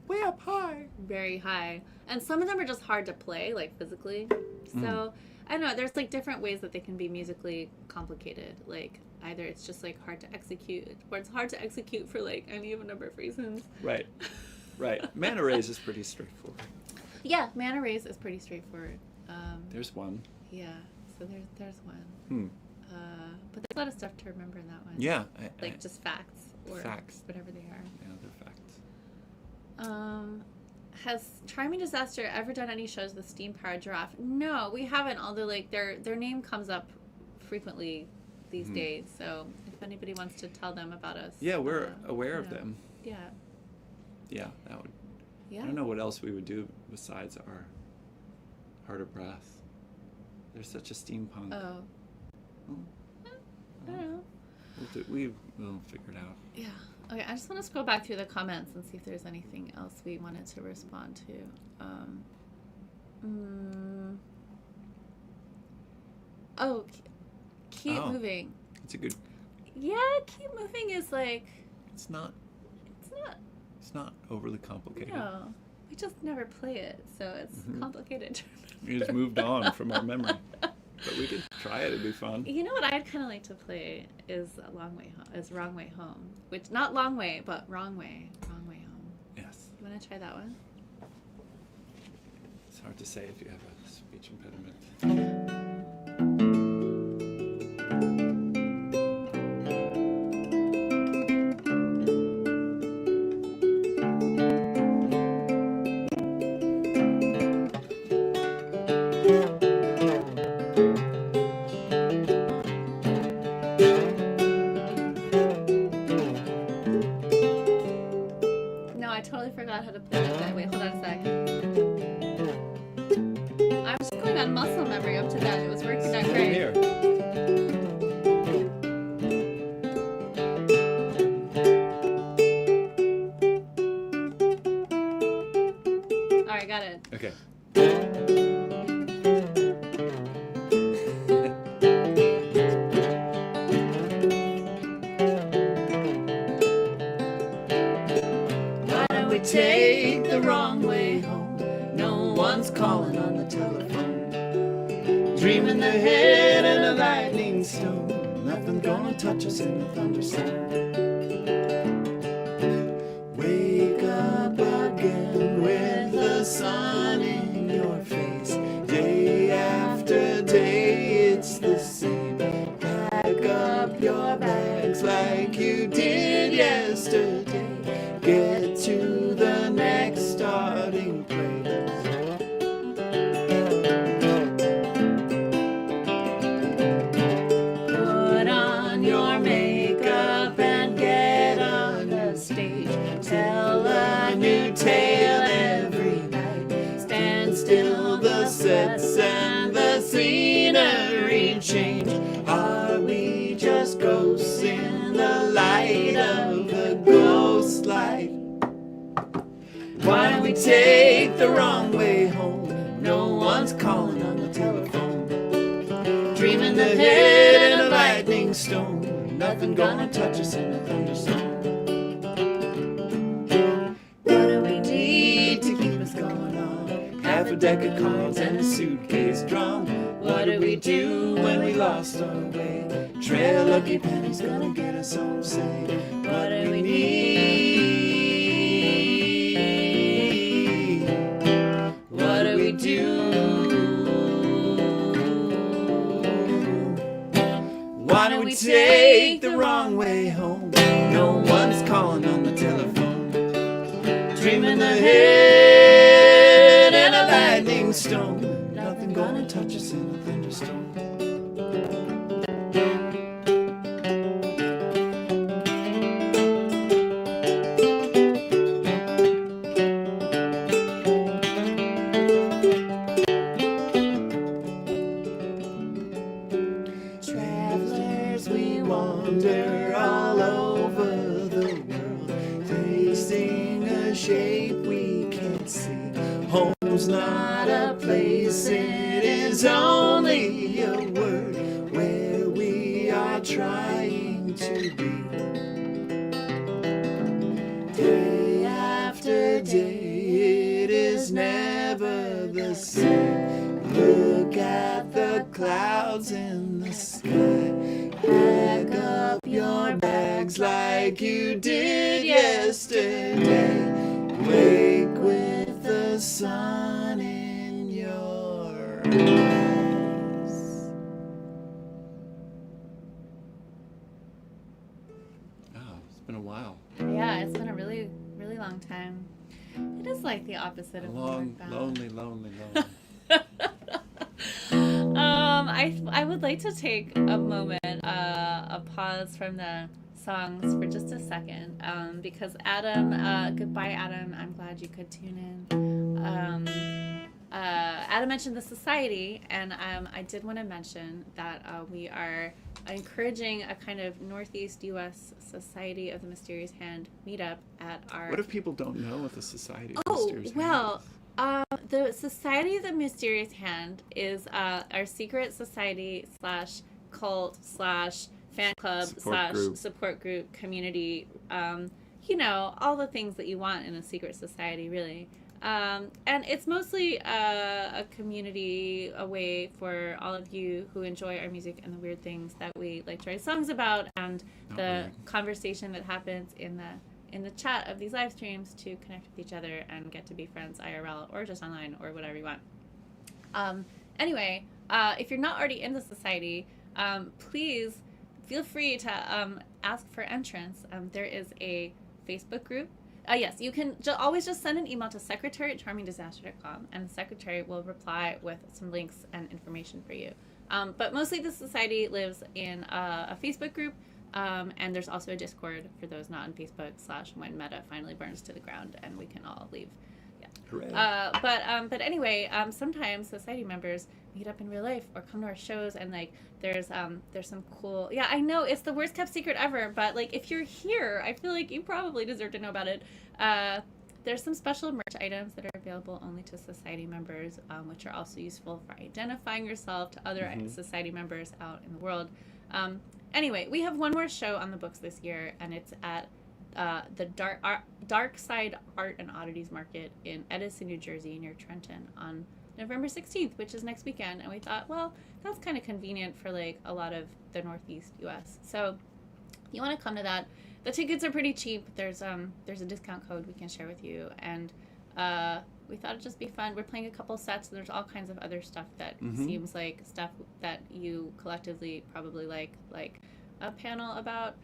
way up high. Very high. And some of them are just hard to play, like physically. So, I don't know, there's like different ways that they can be musically complicated. Like, either it's just like hard to execute, or it's hard to execute for like any of a number of reasons. Right. Manta Rays is pretty straightforward. Yeah, Manta Rays is pretty straightforward. There's one. Yeah, so there's one. But there's a lot of stuff to remember in that one. Yeah. Like just facts. Or facts. Whatever they are. Yeah, they're facts. Has Charming Disaster ever done any shows with Steam Powered Giraffe? No, we haven't, although like their name comes up frequently these days, so if anybody wants to tell them about us. Yeah, we're aware of them. Yeah. Yeah, that would. Yeah. I don't know what else we would do besides our Heart of Brass. There's such a steampunk. Oh. I don't know. We'll figure it out. Yeah. Okay, I just want to scroll back through the comments and see if there's anything else we wanted to respond to. Keep Moving. It's a good. Yeah, Keep Moving is like. It's not overly complicated. No, we just never play it, so it's complicated to remember. We just moved on from our memory. But we could try it, it'd be fun. You know what I'd kind of like to play is Wrong Way Home. Which, not Long Way, but Wrong Way Home. Yes. You want to try that one? It's hard to say if you have a speech impediment. How to play that. Wait, hold on a sec. I was just going on muscle memory up to that. It was working out great. Here. All right, got it. Okay. Take the wrong way home. No one's calling on the telephone. Dreaming the head and a lightning stone. Nothing gonna touch us in the thunderstorm. Wake up again with the sun in your face. Day after day, it's the same. Pack up your bags like you did yesterday. Get to the next starting place. Put on your makeup and get on the stage. Tell a new tale every night. Stand still, the sets and the scenery change. Are we just ghosts in the light of the ghost light? Why don't we take the wrong way home? No one's calling on the telephone. Dreaming the head and a lightning stone. Nothing gonna touch us in a thunderstorm. What do we need to keep us going on? Half a deck of cards and a suitcase drum. What do we do when we lost our way? Trail lucky pennies gonna get us home safe. What do we need? What do we do? Why don't we take the wrong way home? No one's calling on the telephone. Dreaming ahead and a lightning storm. Nothing gonna touch us in a thunderstorm. Travelers, we wander all over the world, tasting a shape we can't see. Home's not a place, it is only a word where we are trying to be. Day after day, it is never the same. Look at the clouds in the sky. Pack up your bags like you did yesterday. Wake with the sun in your eyes. Oh, it's been a while. Yeah, it's been a really, really long time. It is like the opposite of Long, lonely. lonely. I would like to take a moment, a pause from the songs for just a second, because Adam, goodbye Adam, I'm glad you could tune in. Adam mentioned the society, and I did want to mention that we are encouraging a kind of Northeast U.S. Society of the Mysterious Hand meetup at our... What if people don't know what the Society of the Mysterious Hand well, is? the Society of the Mysterious Hand is our secret society / cult / fan club / support group community. You know, all the things that you want in a secret society, really. And it's mostly a community, a way for all of you who enjoy our music and the weird things that we like to write songs about, and the conversation that happens in the chat of these live streams to connect with each other and get to be friends IRL or just online or whatever you want. Anyway, if you're not already in the society, please feel free to ask for entrance. There is a Facebook group. Yes, you can always just send an email to secretary@charmingdisaster.com, and the secretary will reply with some links and information for you. But mostly the society lives in a Facebook group, and there's also a Discord for those not on Facebook / when Meta finally burns to the ground and we can all leave. Yeah. Hooray. But anyway, sometimes society members meet up in real life or come to our shows, and like there's some cool, yeah, I know it's the worst kept secret ever, but like if you're here, I feel like you probably deserve to know about it. There's some special merch items that are available only to society members, which are also useful for identifying yourself to other society members out in the world. Anyway, we have one more show on the books this year, and it's at the Dark Side Art and Oddities Market in Edison, New Jersey, near Trenton, on November 16th, which is next weekend. And we thought, well, that's kind of convenient for like a lot of the Northeast U.S. So you want to come to that. The tickets are pretty cheap. There's a discount code we can share with you, and we thought it'd just be fun. We're playing a couple sets, and there's all kinds of other stuff that seems like stuff that you collectively probably like a panel about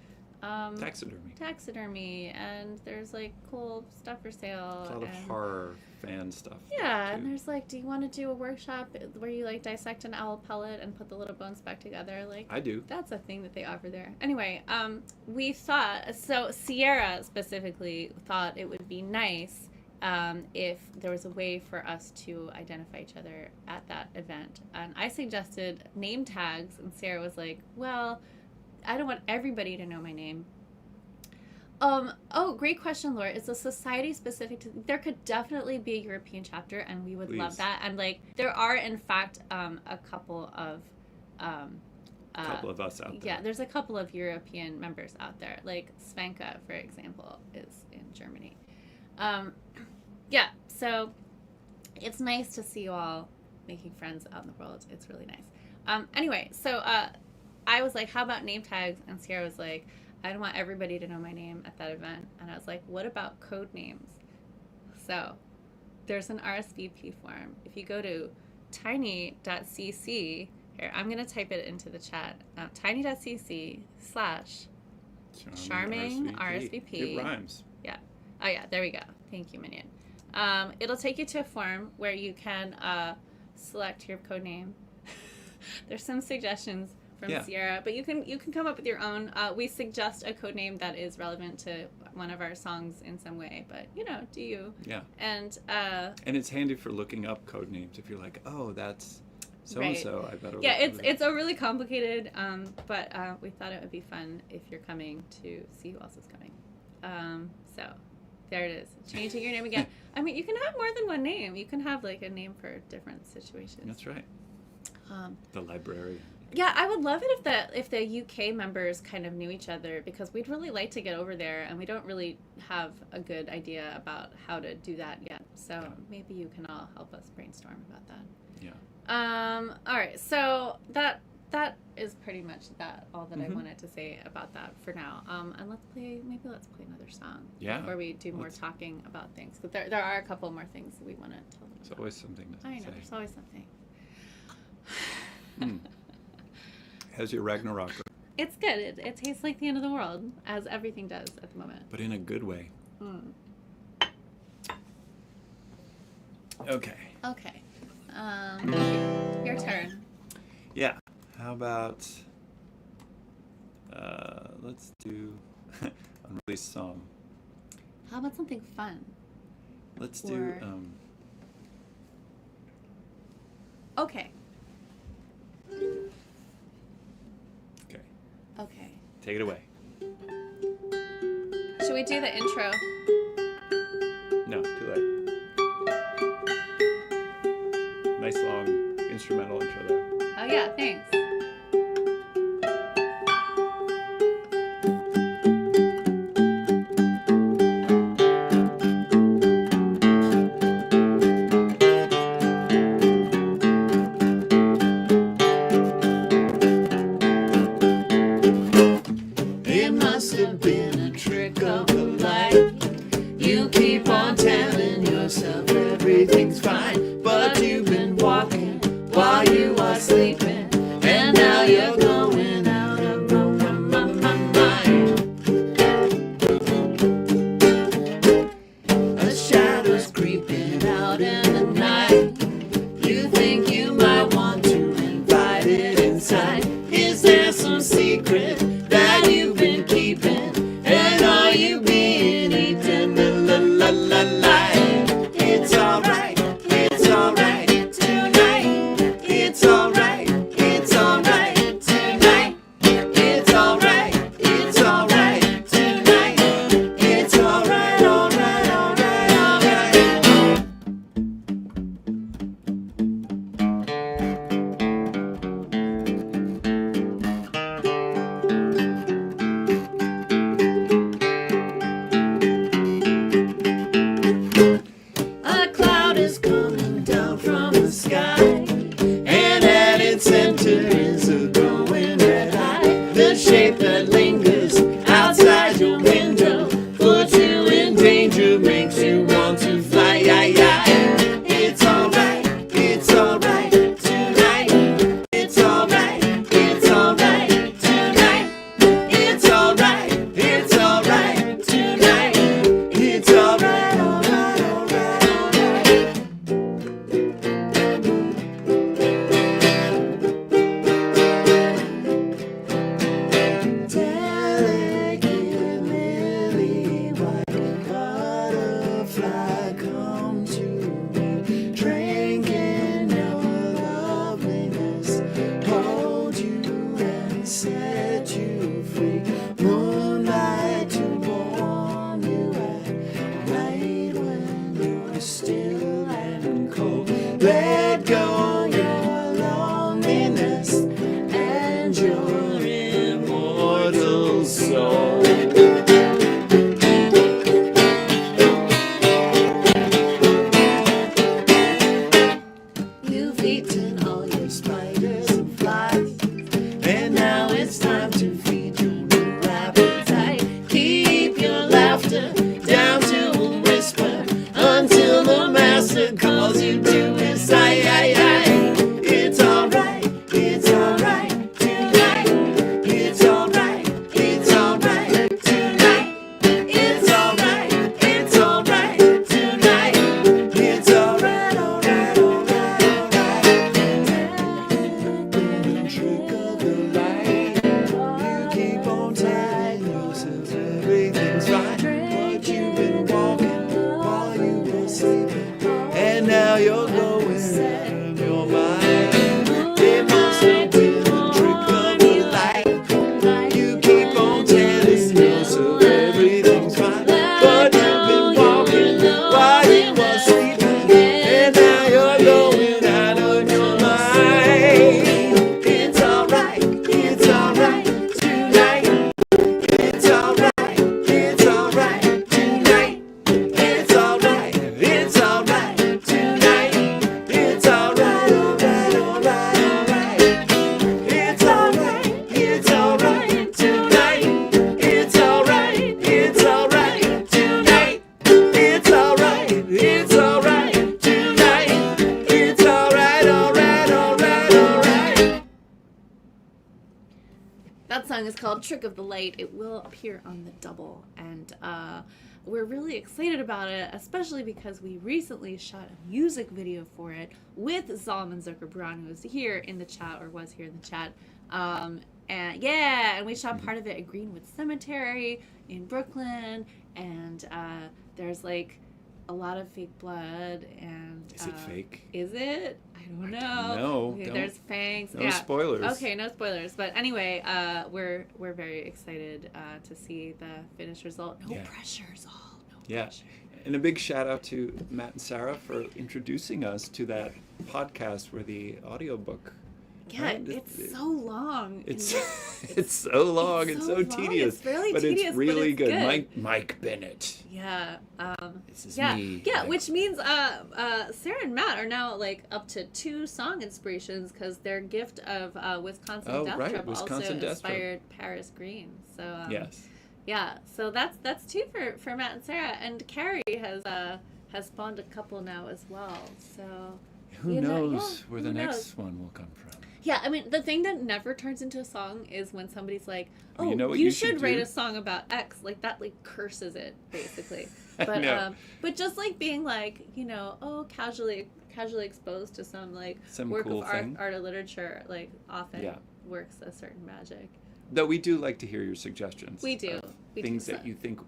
taxidermy, and there's like cool stuff for sale. There's a lot of horror fan stuff. Yeah, and there's like, do you want to do a workshop where you like dissect an owl pellet and put the little bones back together? Like, I do. That's a thing that they offer there. Anyway, we thought, so Sierra specifically thought it would be nice if there was a way for us to identify each other at that event. And I suggested name tags, and Sarah was like, well, I don't want everybody to know my name. Oh, great question, Laura. Is the society specific to... There could definitely be a European chapter, and we would love that. And, like, there are, in fact, a couple of us out there. Yeah, there's a couple of European members out there. Like, Svenka, for example, is in Germany. Yeah, so it's nice to see you all making friends out in the world. It's really nice. Anyway, so I was like, how about name tags? And Sierra was like, I don't want everybody to know my name at that event. And I was like, what about code names? So there's an RSVP form. If you go to tiny.cc Here, I'm going to type it into the chat. tiny.cc/charming RSVP. It rhymes. Yeah. Oh, yeah. There we go. Thank you, Minion. It'll take you to a form where you can select your code name. There's some suggestions from Sierra, but you can come up with your own. We suggest a code name that is relevant to one of our songs in some way, but do you? Yeah. And it's handy for looking up code names if you're like, oh, that's so and so. I better. Yeah, it's a really complicated, but we thought it would be fun if you're coming to see who else is coming. So there it is. Changing your name again. I mean, you can have more than one name. You can have like a name for different situations. That's right. The librarian. Yeah, I would love it if the UK members kind of knew each other, because we'd really like to get over there, and we don't really have a good idea about how to do that yet. So maybe you can all help us brainstorm about that. Yeah. All right. So that is pretty much all that I wanted to say about that for now. And let's play another song. Yeah. Before we do more talking about things, but there are a couple more things we want to tell them. There's always something to say. I know. There's always something. How's your Ragnarok? It's good. It tastes like the end of the world, as everything does at the moment. But in a good way. Okay. Okay. Your turn. Yeah. How about let's do unreleased song. How about something fun? Let's do Okay. Okay. Take it away. Should we do the intro? No, too late. Nice long instrumental intro there. Oh yeah, thanks. Everything's fine, but you've been walking while you are sleeping, and now you're going out of my mind. A shadow's creeping out in the night. You think you might want to invite it inside. Is there some secret that you've been keeping, and are you being eaten? La la la la. It's alright, it's alright tonight. It's alright, it's alright tonight. It's alright, it's alright tonight. It's alright, alright, alright, alright. A cloud is coming down from the sky, and at its center is a glowing red eye. The shape that lingers outside your window puts you in danger, makes you want to fly. It's alright, it's alright tonight. It's alright, it's alright tonight. It's alright, it's alright tonight. It's alright, alright, alright, alright. Delicate lily white butterfly, come to me, drinking your loveliness, hold you and set you free. Moonlight to warm you at night when you're still and cold. Let go your loneliness and your immortal soul. You've eaten all your spiders and flies, and now it's time to feed your new appetite. Keep your laughter down to a whisper until the master calls you to his side. It's alright, it's That song is called Trick of the Light. It will appear on the double, and we're really excited about it, especially because we recently shot a music video for it with Zalman Zucker-Brown, who was here in the chat, or was here in the chat. And we shot part of it at Greenwood Cemetery in Brooklyn, and there's like a lot of fake blood, and Is it fake? Is it? I don't know. No, Okay, there's fangs. No spoilers. Okay, no spoilers. But anyway, we're very excited to see the finished result. No pressures, all. No pressure. And a big shout out to Matt and Sarah for introducing us to that podcast where the audiobook. Yeah, right? it's so long. It's it's so long and so tedious. It's really but tedious, it's really but it's good. good. Mike Bennett. Yeah. This is yeah. me. Yeah, Like, which means Sarah and Matt are now like up to 2 song inspirations because their gift of Wisconsin Death Trap Wisconsin also Death Trap. inspired Paris Green. So yes. Yeah, so that's 2 for Matt and Sarah, and Carrie has spawned a couple now as well. So Who knows where the next one will come from? Yeah, I mean, the thing that never turns into a song is when somebody's like, "Oh, You know what you you should should write do? a song about X." Like that, like curses it basically. I But know. but just like being like, casually exposed to some like Some work cool of thing. art or literature, like often works a certain magic. Though we do like to hear your suggestions. We do. of We things do. that you think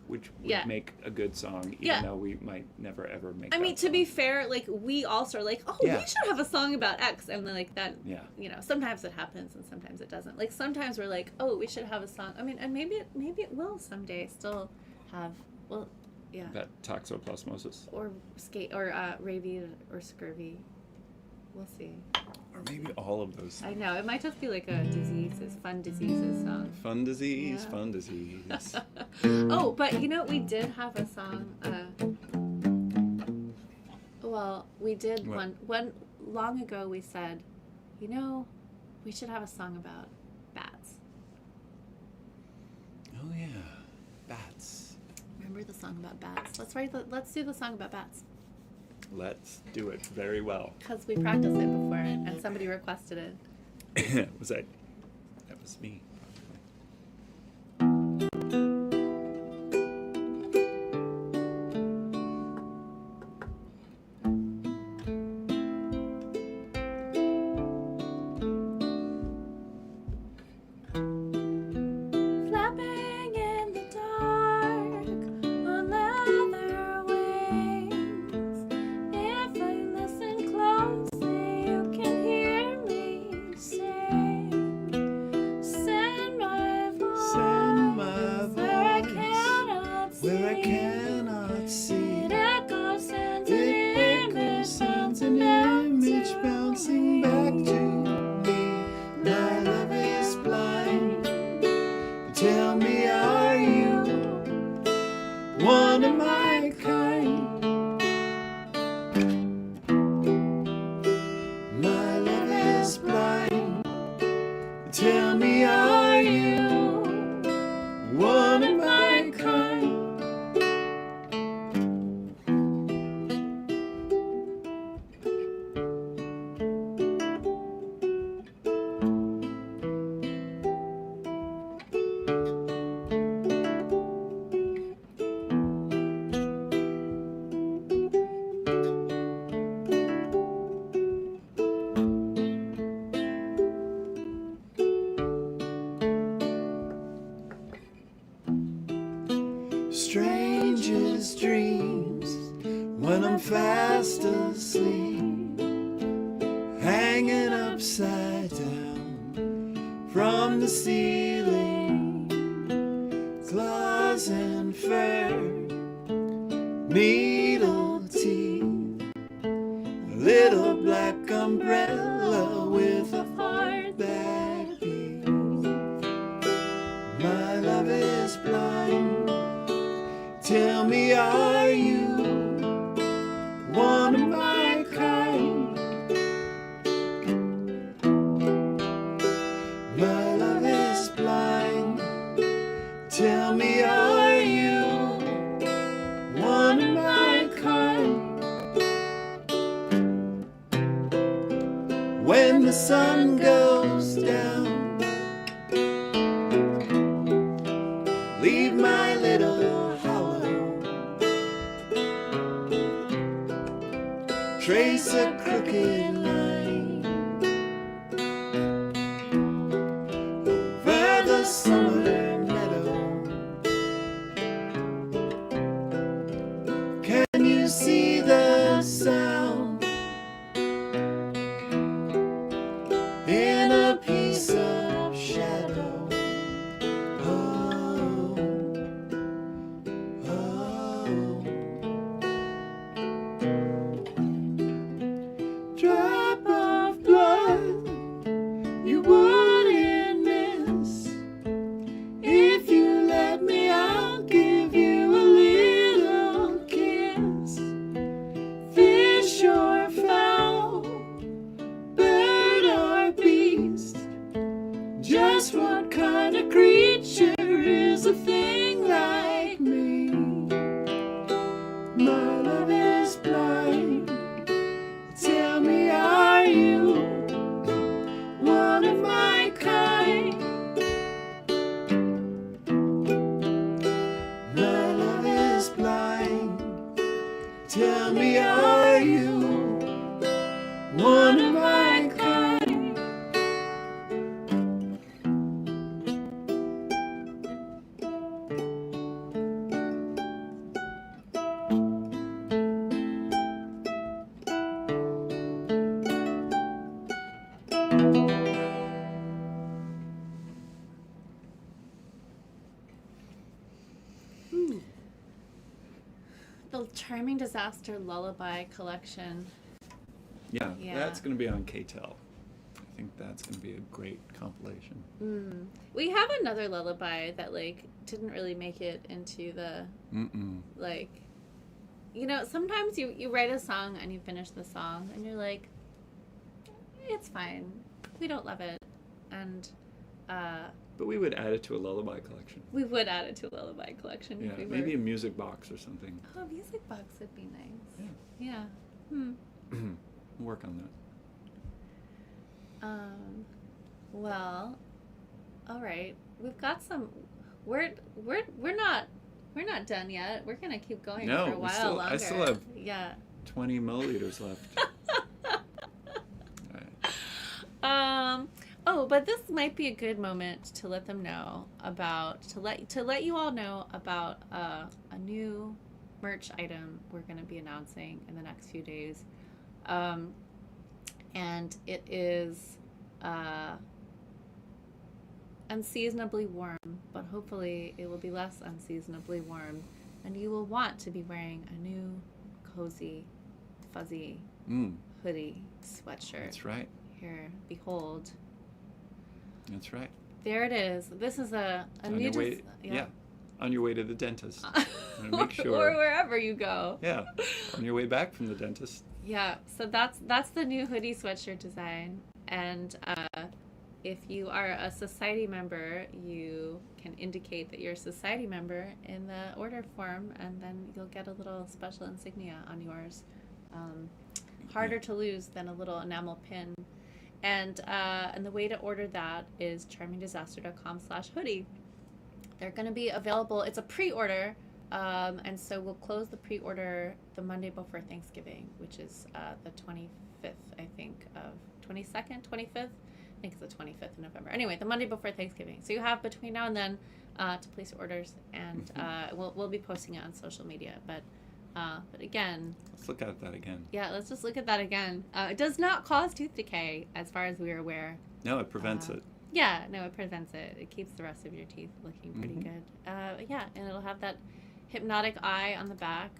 would make a good song, even though we might never ever make. I mean, that to be song. fair, like we also are like, we should have a song about X, and then like that. Yeah. Sometimes it happens and sometimes it doesn't. Like sometimes we're like, we should have a song. I mean, and maybe it will someday still have. Well, yeah. That toxoplasmosis. Or skate or rabies or scurvy. We'll see. Or maybe all of those. I know it might just be like a fun diseases song. Fun disease, Yeah. fun disease. Oh, but we did have a song. Well, we did one long ago. We said, we should have a song about bats. Oh yeah, bats. Remember the song about bats? Let's do the song about bats. Let's do it very well. Because we practiced it before and somebody requested it. Was that? That was me. Flapping in the dark on leather wings. If I listen closely, you can hear me sing. Send my voice, where I cannot see. Where I cannot see. It echoes and It an echoes, image sends an image bouncing back to me. My love is blind. Tell me, are you one of my kind? My love is blind. Tell me, are you one of my kind? Strangest dreams when I'm fast asleep, hanging upside down from the ceiling, claws and fur, needle teeth, a little black umbrella with a heart that beats. My love is blind. Tell me, are you one of my kind? My love is blind. Tell me, are you one of my kind? When the sun goes down it's a crooked line over the summer meadow. Can you see the sound in a piece of shadow? Oh, oh. Drop of blood you wouldn't miss. If you let me, I'll give you a little kiss. Fish or fowl, bird or beast, just what kind of creature is a thing like me? My love is blind. Tell me, are you one of my kind? My love is blind. Tell me, are you one of my kind? The Charming Disaster Lullaby Collection. Yeah, Yeah. that's going to be on KTEL. I think that's going to be a great compilation. We have another lullaby that, like, didn't really make it into the, like, you know, sometimes you write a song and you finish the song and you're like, it's fine. We don't love it. And But we would add it to a lullaby collection. we would add it to a lullaby collection Yeah, if we maybe were. a music box or something. Oh, music box would be nice. Yeah. Yeah. We'll work on that. Well, all right. We've got some. We're not done yet. We're gonna keep going No, for a we while still- longer. I still have- Yeah. 20 milliliters left. Oh, but this might be a good moment to let them know about to let you all know about a new merch item we're going to be announcing in the next few days, and it is unseasonably warm, but hopefully it will be less unseasonably warm, and you will want to be wearing a new cozy, fuzzy hoodie sweatshirt. That's right. Here, behold. That's right. There it is. This is a On new your way, on your way to the dentist. And make sure. Or wherever you go. Yeah, on your way back from the dentist. Yeah, so that's the new hoodie sweatshirt design. And if you are a society member, you can indicate that you're a society member in the order form, and then you'll get a little special insignia on yours. Harder to lose than a little enamel pin. And the way to order that is charmingdisaster.com/hoodie. They're going to be available. It's a pre-order, and so we'll close the pre-order the Monday before Thanksgiving, which is the 25th, I think, of 22nd, 25th. I think it's the 25th of November. Anyway, the Monday before Thanksgiving. So you have between now and then to place your orders, and we'll be posting it on social media. But again, Let's look at that again. yeah, let's just look at that again. It does not cause tooth decay, as far as we are aware. No, it prevents it. Yeah, no, it prevents it. It keeps the rest of your teeth looking pretty good. Yeah, and it'll have that hypnotic eye on the back,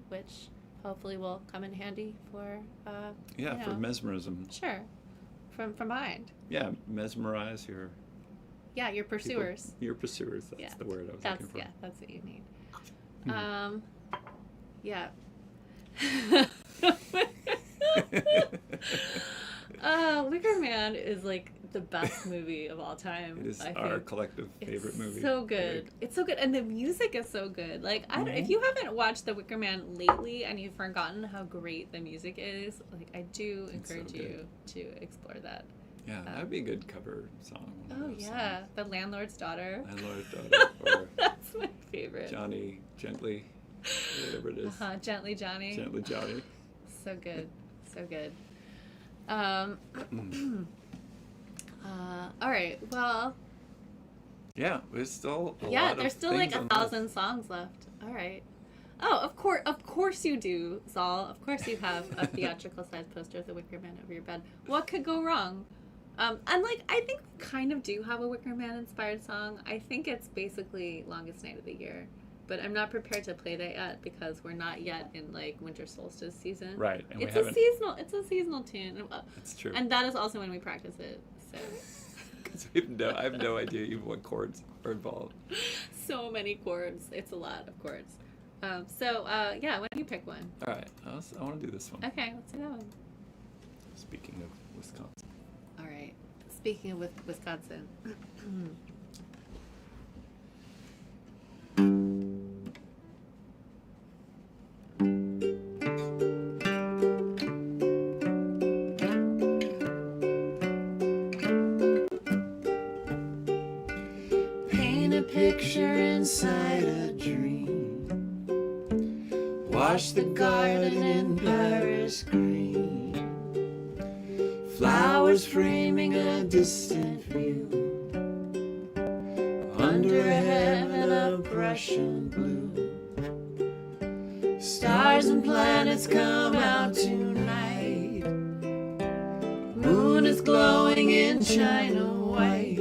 which hopefully will come in handy for, For mesmerism. Sure, from mind. Yeah, mesmerize your Yeah, your pursuers. people. Your pursuers, that's the word I was looking for. Yeah, that's what you need. Yeah. Wicker Man is like the best movie of all time. It is I our think. collective favorite movie. So good. It's so good, and the music is so good. Like, I don't, if you haven't watched The Wicker Man lately and you've forgotten how great the music is, like, I do encourage you to explore that. Yeah, that would be a good cover song. Oh yeah, The Landlord's Daughter. Landlord's Daughter, or That's my favorite. Johnny Gently, whatever it is. Gently Johnny. Gently Johnny. So good. So good. All right. Well. Yeah, there's still a lot Yeah, of there's still things like on 1,000 songs left. All right. Oh, of course you do, Zal. Of course you have a theatrical size poster of the Wicker Man over your bed. What could go wrong? And like, I think we kind of do have a Wicker Man inspired song. I think it's basically Longest Night of the Year. But I'm not prepared to play that yet because we're not yet in like winter solstice season. Right, and it's we a seasonal. It's a seasonal tune. That's true. And that is also when we practice it. So. Because I have no idea even what chords are involved. So many chords. It's a lot of chords. Yeah, why don't you pick one? All right, I want to do this one. Okay, let's do that one. Speaking of Wisconsin. All right. Speaking of Wisconsin. Paint a picture inside a dream. Wash the garden in Paris green. Flowers framing a distant view. Under a heaven of Prussian blue. Stars and planets come out tonight. Moon is glowing in china white.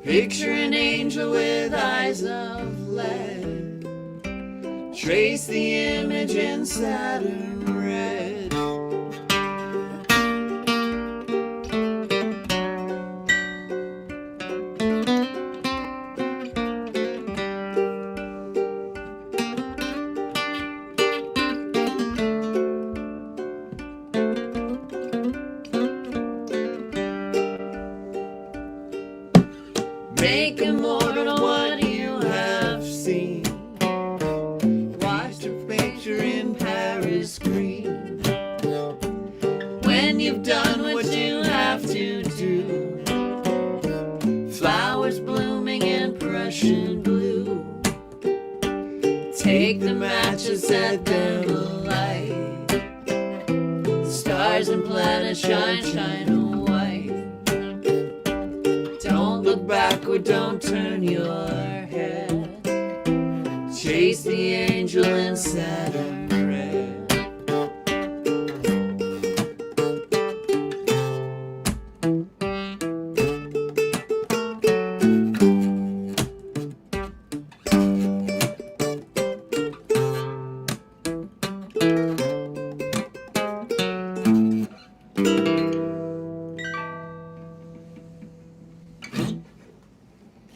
Picture an angel with eyes of lead. Trace the image in Saturn red. Make immortal what you have seen. Watch a picture in Paris green. When you've done what you have to do, flowers blooming in Prussian blue. Take the matches, set them alight. Stars and planets shine, shine white. Don't look backward, don't turn your head. Chase the angel in Saturn red.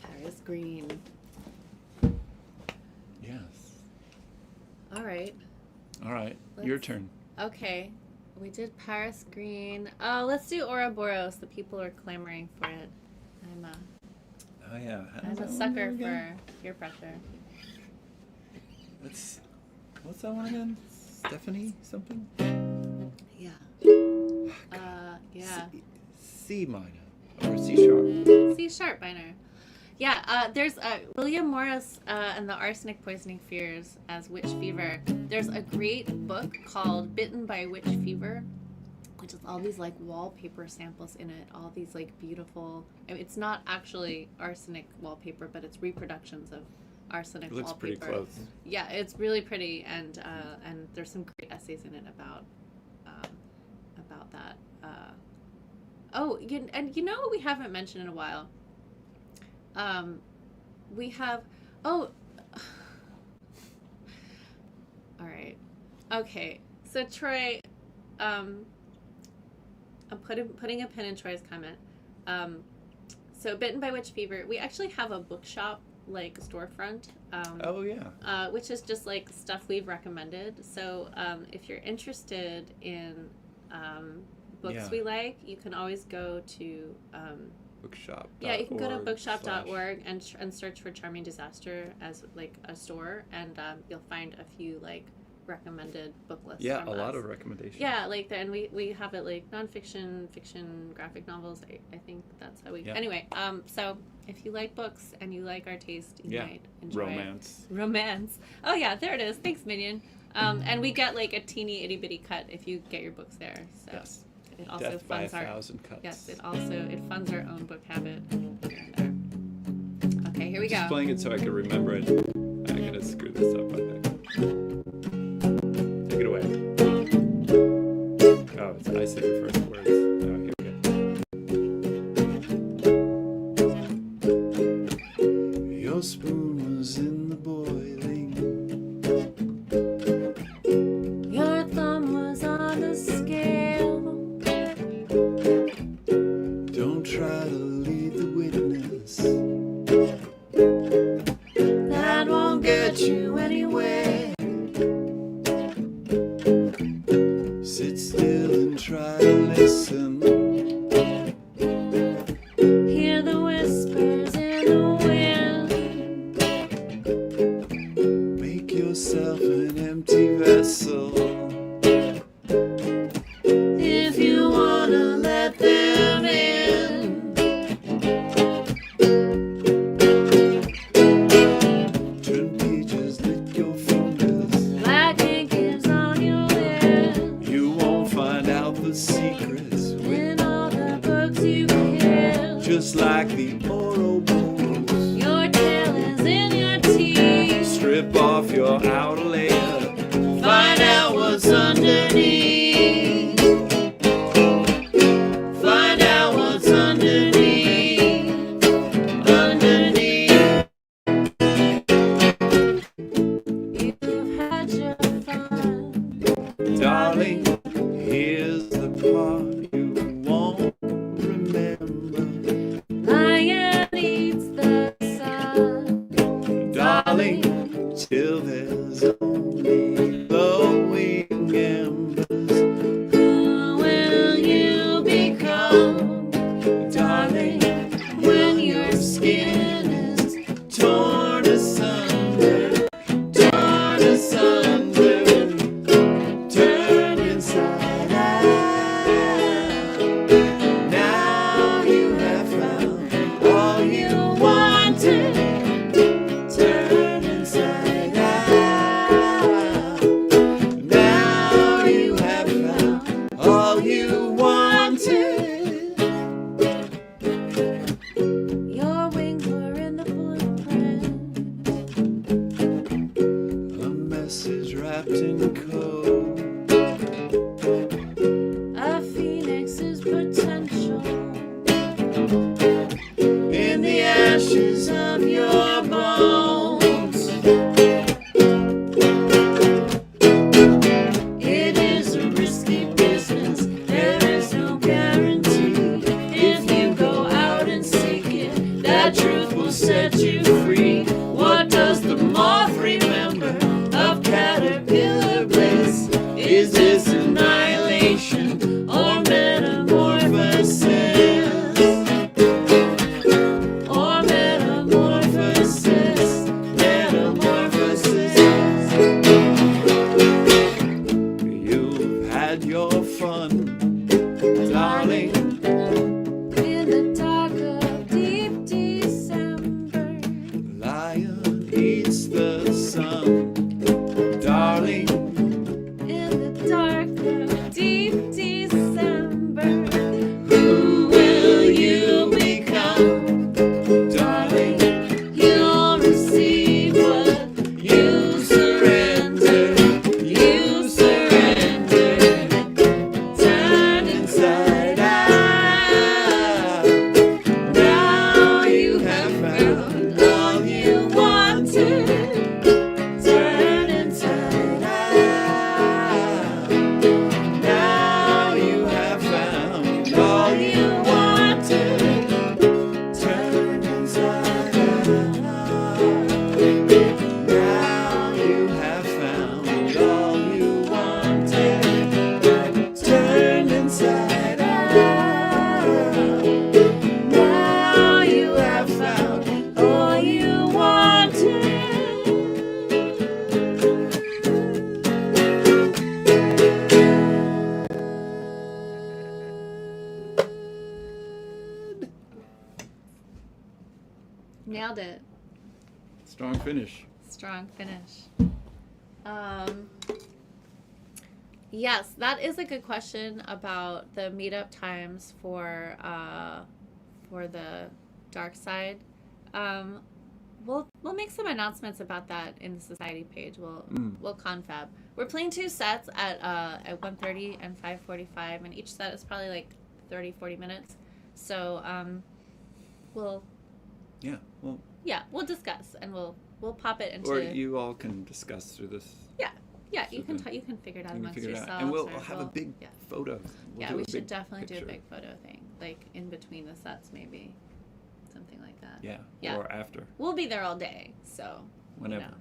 Paris Green. Yes. All right. All right, your turn. Okay. We did Paris Green. Oh, let's do Ouroboros. The people are clamoring for it. Oh yeah. I'm a sucker for peer pressure. What's that one again? Stephanie something? Yeah. Yeah. C minor or C sharp. C sharp minor. Yeah, there's William Morris and the Arsenic Poisoning Fears as Witch Fever. There's a great book called Bitten by Witch Fever, which is all these like wallpaper samples in it, all these like beautiful, I mean, it's not actually arsenic wallpaper, but it's reproductions of arsenic It looks wallpaper. pretty close. Yeah, it's really pretty, and there's some great essays in it about that. And you know what we haven't mentioned in a while? We have, all right. Okay. So Troy, I'm putting a pin in Troy's comment. So Bitten by Witch Fever, we actually have a bookshop like storefront. Oh yeah. Which is just like stuff we've recommended. So, if you're interested in, books we like, you can always go to, Bookshop. yeah, you can go to bookshop.org and search for Charming Disaster as like a store, and you'll find a few like recommended book lists. Yeah, from a us. lot of recommendations. Yeah, like and we have it like nonfiction, fiction, graphic novels. I think that's how we. Yeah. Anyway, so if you like books and you like our taste, you might enjoy romance. Romance. Oh yeah, there it is. Thanks, Minion. And we get like a teeny itty bitty cut if you get your books there. So Yes. it also Death by funds our 1,000 cuts. yes. It funds our own book habit here and there. Okay, here we go. Just playing it so I can remember it. I'm gonna screw this up, I think. Take it away. Oh, I see the first words. Oh, here we go. Your spoon was in the boiling. Your thumb was on the scale. Don't try to lead the witness. That won't get you anywhere. Sit still and try to listen. Hear the whispers in the wind. Make yourself an empty vessel. If you wanna let them in. Turn pages, lick your fingers. Black ink is on your lip. You won't find out the secrets. In all the books you kill. Just like the Ouroboros. Your tail is in your teeth. Strip off your outer layer. Find out what's underneath. Find out what's underneath. Underneath. You've had your fun. Darling, here's the part you won't remember. Lion eats the sun. Darling, till there's only glowing embers. Who will you become? Darling, when your skin is torn asunder, torn asunder, turn inside out. Now you have found all you wanted. Turn inside out. Now you have found all you wanted. Your wings were in the blueprint. A message wrapped in code. A phoenix's potential. In the ashes of your bones. It is a risky business. There is no guarantee. If you go out and seek it, that truth will set you free. What does the moth remember of caterpillar bliss? Is this annihilation or metamorphosis? Or metamorphosis? Metamorphosis. You've had your fun, darling. In the dark of deep December. Lion eats the sun, darling. In the dark of deep December. Who will you become, darling? You'll receive what You surrender, you surrender. Turn inside out. Now you have found all you wanted. Turn inside out. Now you have found all you wanted. Turn inside out. Now you have found all you wanted. Turn inside out. Now you have found all you wanted. Nailed it. Strong finish. Strong finish. Yes, that is a good question about the meetup times for the dark side. We'll make some announcements about that in the society page. We'll confab. We're playing 2 sets at 1:30 and 5:45, and each set is probably like 30-40 minutes. So we'll discuss, and we'll pop it into. Or you all can discuss through this. Yeah, you can figure it out amongst yourselves. And we'll have a big photo. We should definitely do a big photo thing, like in between the sets, maybe something like that. Yeah. Or after. We'll be there all day, so whenever.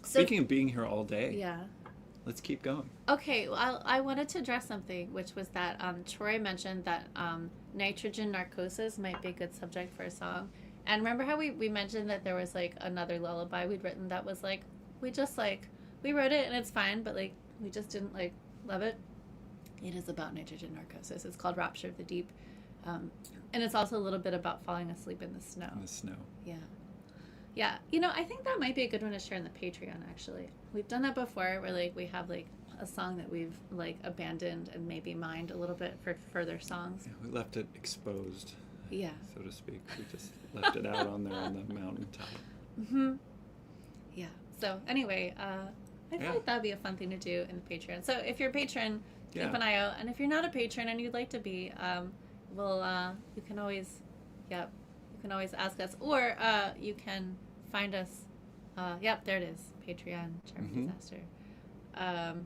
Speaking of being here all day. Yeah. Let's keep going. Okay, well, I wanted to address something, which was that Troy mentioned that nitrogen narcosis might be a good subject for a song. And remember how we mentioned that there was like another lullaby we'd written that was like, we wrote it and it's fine, but like we just didn't like love it. It is about nitrogen narcosis. It's called Rapture of the Deep. And it's also a little bit about falling asleep in the snow. Yeah. You know, I think that might be a good one to share in the Patreon, actually. We've done that before where like we have like a song that we've like abandoned and maybe mined a little bit for further songs. Yeah, we left it exposed. Yeah. So to speak. We just left it out on there on the mountaintop. Mm-hmm. Yeah. So anyway, I feel like that would be a fun thing to do in the Patreon. So if you're a patron, keep an eye out. And if you're not a patron and you'd like to be, you can always ask us, or you can find us. There it is, Patreon, Charming Disaster. All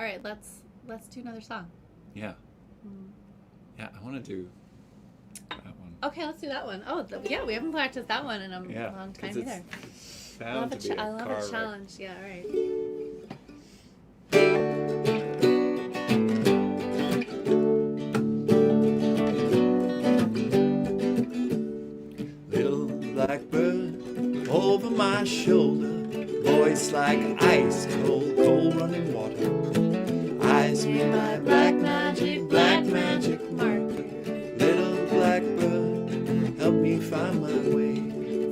right, let's do another song. Yeah. Yeah, I want to do that one. Okay, let's do that one. Oh, we haven't practiced that one in a long time either. I love a challenge. Yeah, all right. Little blackbird over my shoulder, voice like ice cold, cold running water. Eyes made by black magic marker. Little blackbird, help me find my way,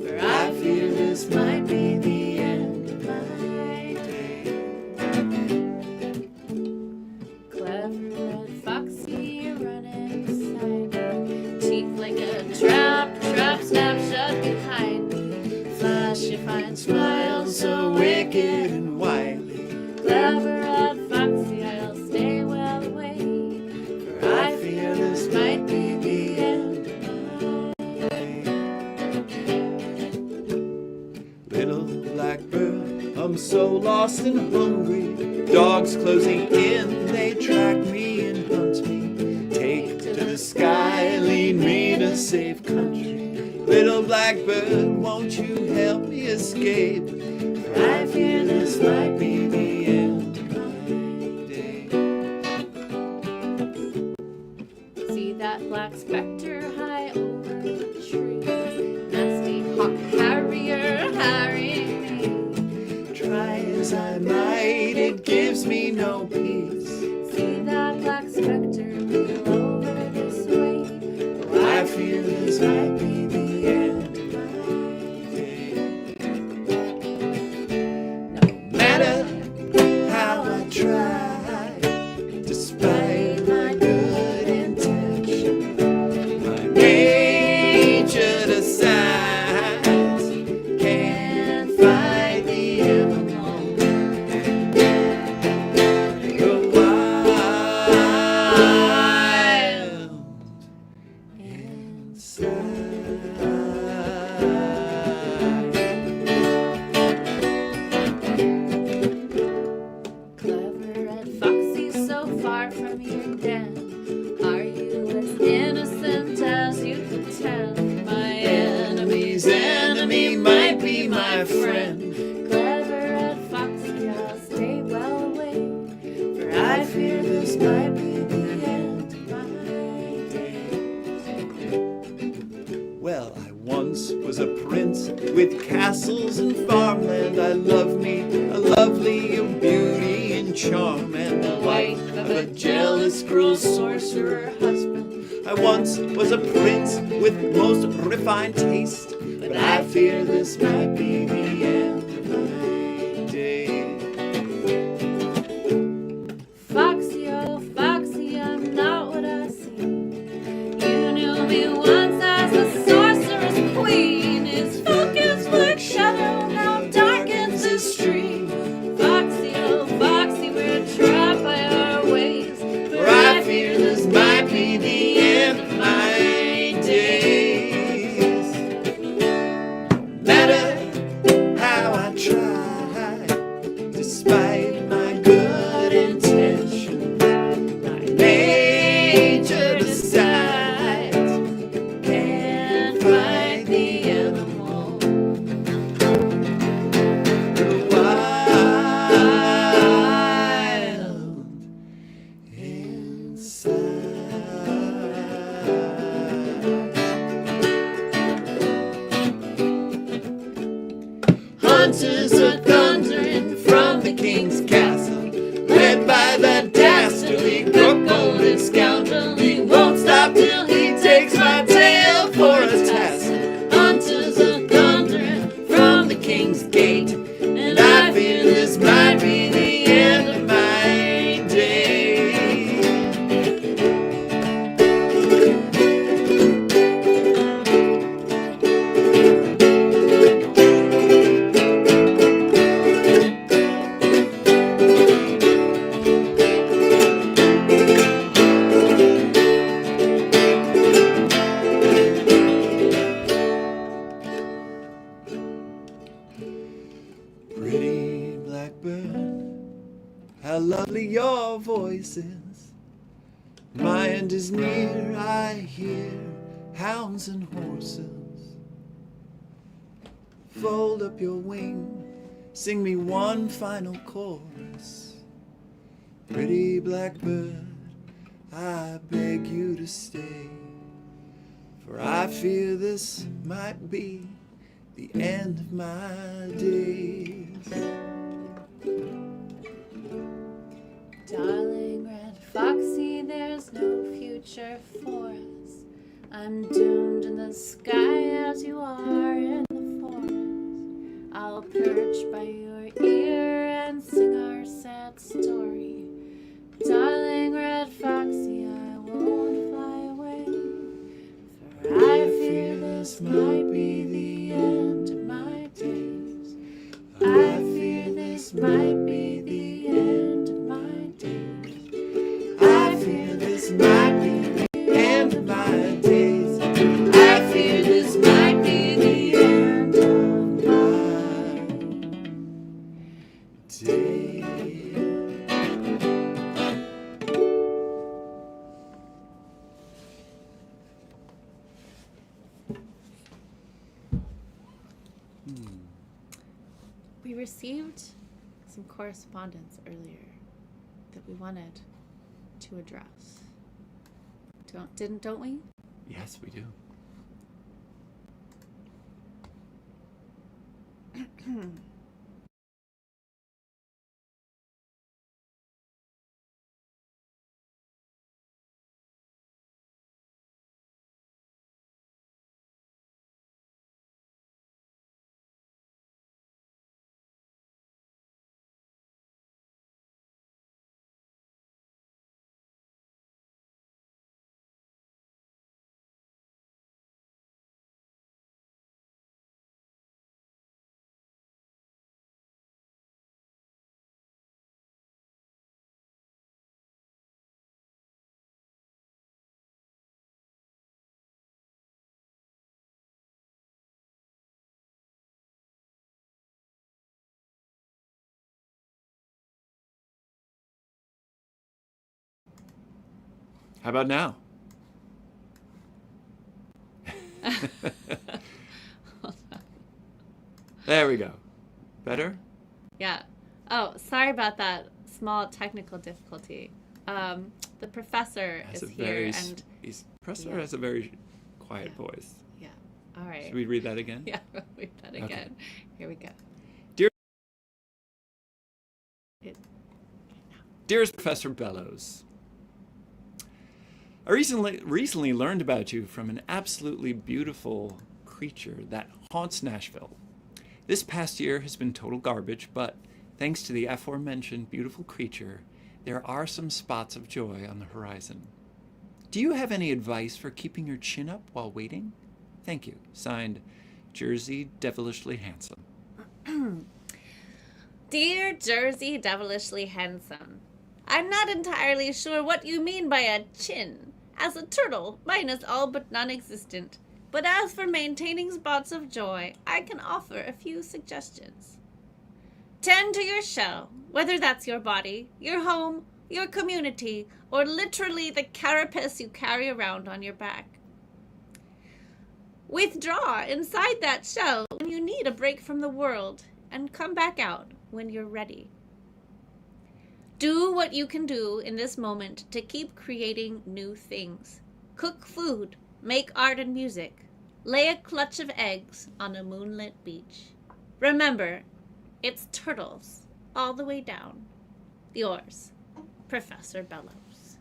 for I fear this might be the end of my day. Clever red foxy, you're running beside me. Teeth like a trap snapshot behind me. Flash your fine smile, so wicked and wily. Clever red foxy, I'll stay well away, for I fear this might be the end of my day. Little blackbird, I'm so lost and hungry. Dogs closing in, they track me and hunt me. Take to the sky, lead me to safe country. Little blackbird, won't you help me escape? For I fear this might be the end of my day. See that black specter high over the tree, nasty hawk harrier harrying me. Try as I might, it gives me no peace. See that black specter move over this way, For I fear this might be the end of my day. No matter how I try, despite my good intention, my nature decides can't fight the animal. Go wild inside. clever red foxy, so far from your den. Are you as innocent as you pretend? My enemy's enemy might be my friend. Clever red foxy, I'll stay well away, for I fear this might be the end of my day. Well, I once was a prince with castles and farmland. I love me a lovely beauty and charm, and the wife of a jealous, cruel sorcerer husband. I once was a prince with most refined taste. but I fear this might be the end of my days. Foxy, oh Foxy, I'm not what I seem. You knew me once as a sorceress queen. His focus like shadow now darkens the stream. Foxy, oh Foxy, we're trapped by our ways. For I fear this might be the end of my days. Matter how I try, despite my good intentions, my nature decides can't fight the animal. The wild inside. Hunters are thundering from the king's castle, led by the dastardly crook-golded scoundrel. He won't stop till he takes my tail for a tassel. Hunters are thundering from the king's gate, and I fear this might be the end of my days. Pretty blackbird, how lovely your voice is. My end is near, I hear hounds and horses. Fold up your wing, sing me one final chorus. Pretty blackbird, I beg you to stay, for I fear this might be the end of my days. Darling red foxy, there's no future for us. I'm doomed in the sky as you are in the forest. I'll perch by your ear and sing our sad story. Darling red foxy, I won't fly away, for I fear this might be the end of my days. I fear this might be the end of my days. I fear this might be the end of my days. I fear this might be the end of my days. We received some correspondence earlier that we wanted to address. Don't we? Yes, we do. How about now? There we go. Better? Yeah. Oh, sorry about that small technical difficulty. The professor is here, and Professor has a very quiet voice. yeah. All right. Should we read that again? Yeah, we'll read that again. Okay. Here we go. Dearest Professor Bellows, I recently learned about you from an absolutely beautiful creature that haunts Nashville. This past year has been total garbage, but thanks to the aforementioned beautiful creature, there are some spots of joy on the horizon. Do you have any advice for keeping your chin up while waiting? Thank you. Signed, Jersey Devilishly Handsome. Dear Jersey Devilishly Handsome, I'm not entirely sure what you mean by a chin. As a turtle, mine is all but non-existent. But as for maintaining spots of joy, I can offer a few suggestions. Tend to your shell, whether that's your body, your home, your community, or literally the carapace you carry around on your back. Withdraw inside that shell when you need a break from the world, and come back out when you're ready. Do what you can do in this moment to keep creating new things. Cook food, make art and music, lay a clutch of eggs on a moonlit beach. Remember, it's turtles all the way down. Yours, Professor Bellows.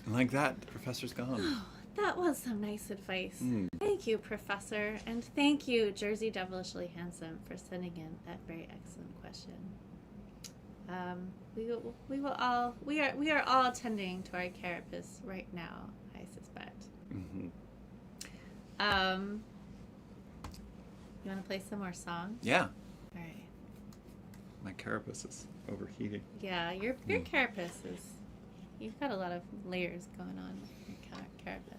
Like that, the professor's gone. That was some nice advice. Thank you, Professor, and thank you, Jersey Devilishly Handsome, for sending in that very excellent question. We are all attending to our carapace right now, I suspect. Mm-hmm. You want to play some more songs? Yeah. All right. My carapace is overheating. Yeah, your carapace is. You've got a lot of layers going on with your carapace.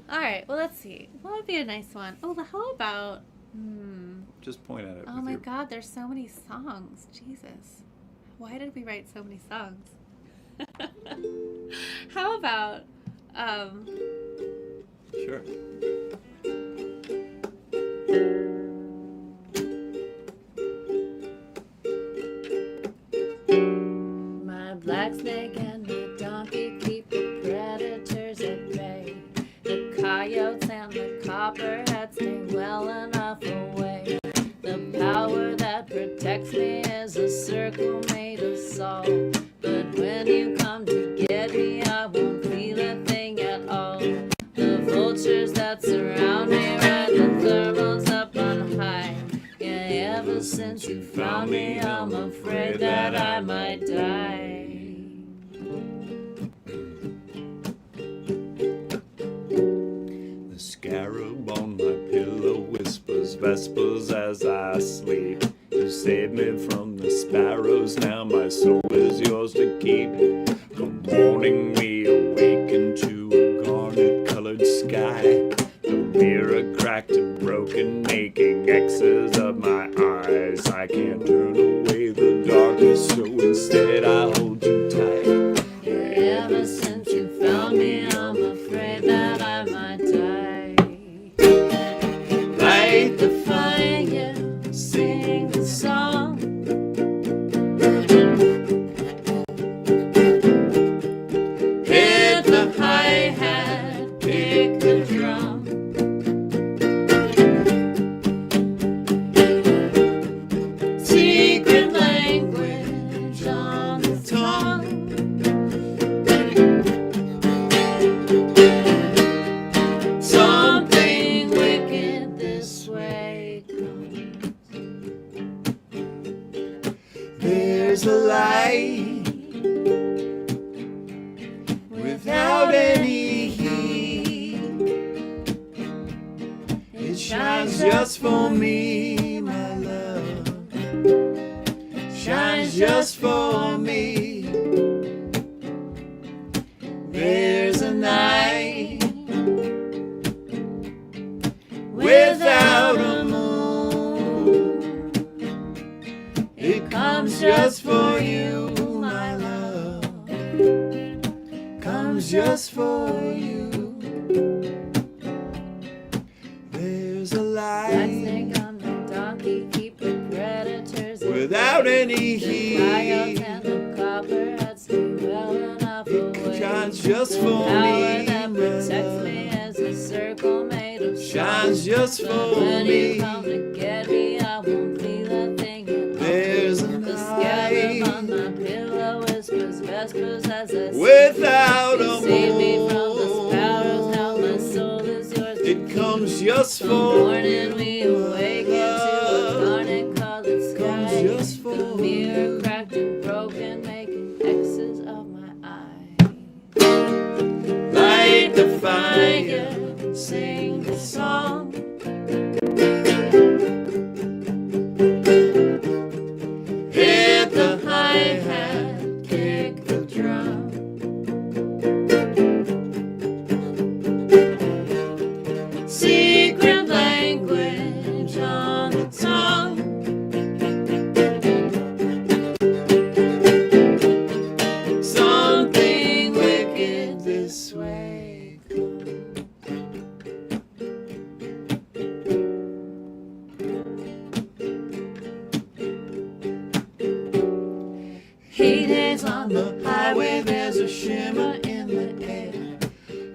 All right. Well, let's see. What would be a nice one? Oh, how about? Just point at it. Oh my God! There's so many songs. Jesus, why did we write so many songs? How about? Sure. My black snake and my donkey keep the predators at bay. The coyotes and the copperheads stay well enough away. The power that protects me is a circle made of salt. But when you come to get me, I won't feel a thing at all. The vultures that surround me ride the thermals up on high. Yeah, ever since you found me, I'm afraid that I might die. The scarab on my pillow whispers vespers as I sleep. You saved me from the sparrows, now my soul is yours to keep. Come morning we awaken to a garnet-colored sky. The mirror cracked and broken, making X's of my eyes. I can't turn away the darkness, so instead I hold you tight. Yeah, ever since you found me, I'm afraid that I might die. Light the Fire, sing the song. hit the Hi-hat, pick the drum. Secret language on the tongue. Something wicked this way comes. There's a light without any heat. It shines just for me, my love. Shines just for me. There's a night without a moon. It comes just for you, my love. Comes just for you. There's a Black light snake on the donkey, keep the predators at without bay. any The coyotes heat. and the copperheads stay well enough away. Shines just for Power me, that my protects love. me is a circle made of Shines stone. just But for when you me. come to get me, I won't feel a thing at all. There's a The scarab on night my pillow whispers vespers as I sleep. without You a save me from the moon. sparrow just Some for morning we awaken to a garnet-colored sky. just for The mirror cracked and broken, making X's of my eyes. light the fire. Fire, sing the song. Hit the Hi-hat, kick the drum. Secret language on the tongue. something wicked this way. Hades on the highway, there's a shimmer in the air.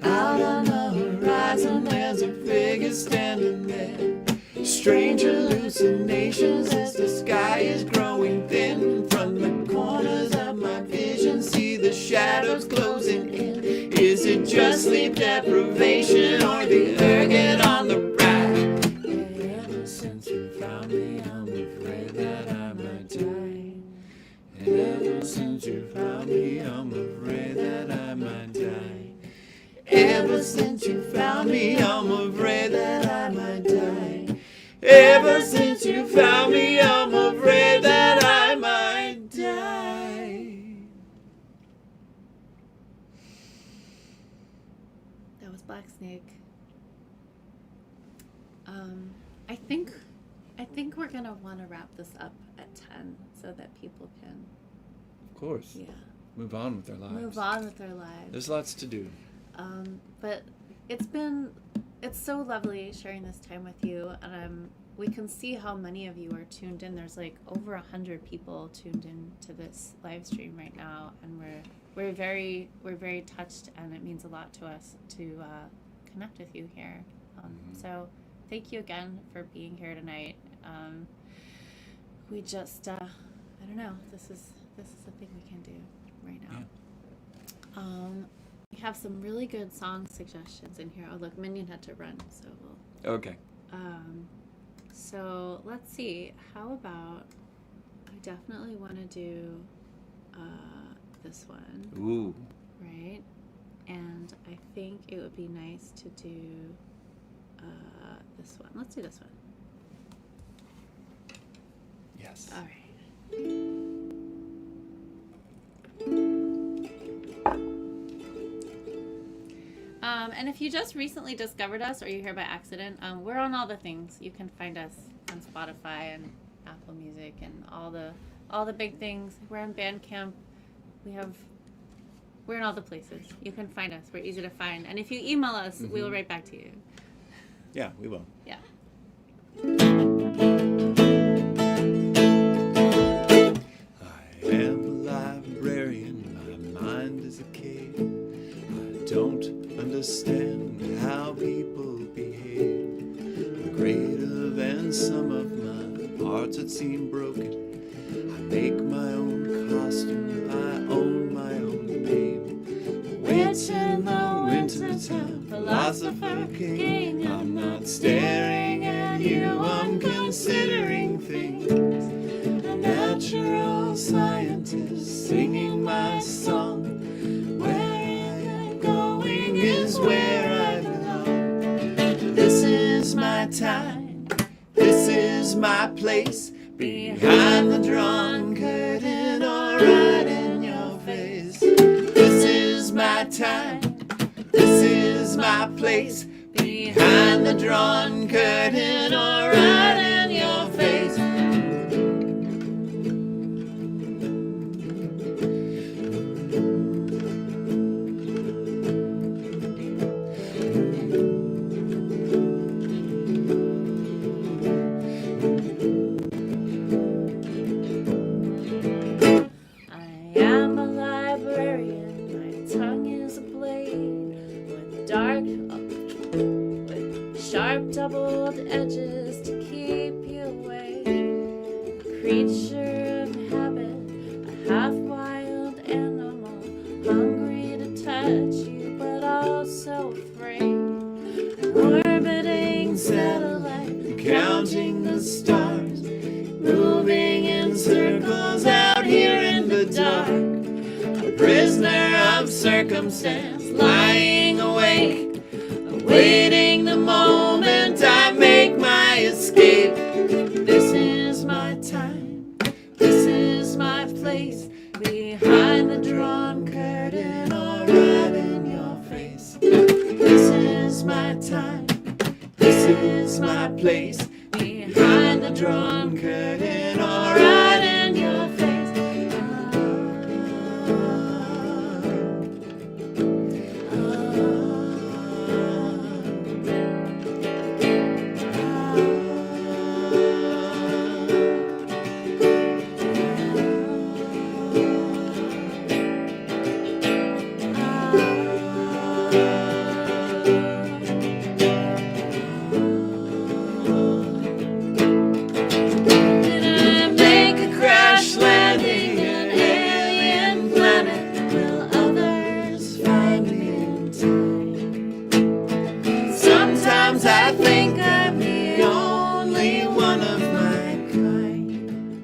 Out on the horizon, there's a figure standing there. Strange hallucinations as the sky is growing thin. From the corners of my vision, see the shadows closing in. Is it just sleep deprivation or the ergot on the ride? Ever since you found me, I'm afraid that I might die. Ever since you found me, I'm afraid that I might die. Ever since you found me, I'm afraid that I might die. Ever since you found me, I'm afraid that I might die. That was Black Snake. I think we're gonna want to wrap this up at 10 so that people can, Of course. yeah, Move on with their lives. move on with their lives. There's lots to do. But it's so lovely sharing this time with you, and we can see how many of you are tuned in. There's like over 100 people tuned in to this live stream right now, and we're very touched, and it means a lot to us to connect with you here. So thank you again for being here tonight. We just I don't know, this is the thing we can do right now. Yeah. We have some really good song suggestions in here. Oh look, Minion had to run, so we'll Okay. so let's see, how about, I definitely want to do this one, Ooh. right? And I think it would be nice to do this one. Let's do this one. Yes. All right. And if you just recently discovered us or you're here by accident, we're on all the things. You can find us on Spotify and Apple Music and all the big things. We're on Bandcamp. We're in all the places. You can find us. We're easy to find. And if you email us, we will write back to you. Yeah, we will. Yeah. I am a librarian, my mind is a cave. I don't understand how people behave. I'm greater than some of my hearts that seem broken. I make my own costume, I own my own name. Witch in the winter time, philosopher king. I'm not staring at you, I'm considering things. A natural scientist singing my song. Where I'm going is where I belong. This is my time, this is my place. Behind the drawn curtain or right in your face. This is my time, this is my place. Behind the drawn curtain or right in your face. I am a librarian, my tongue is a blade with sharp doubled edges to keep you away. A creature of habit, a half wild animal, hungry to touch you but also afraid. Orbiting prisoner of circumstance, lying awake, awaiting the moment I make my escape. This is my time, this is my place, behind the drawn curtain or right in your face. This is my time, this is my place, behind the drawn curtain or right in your face. I think I'm the only one of my kind.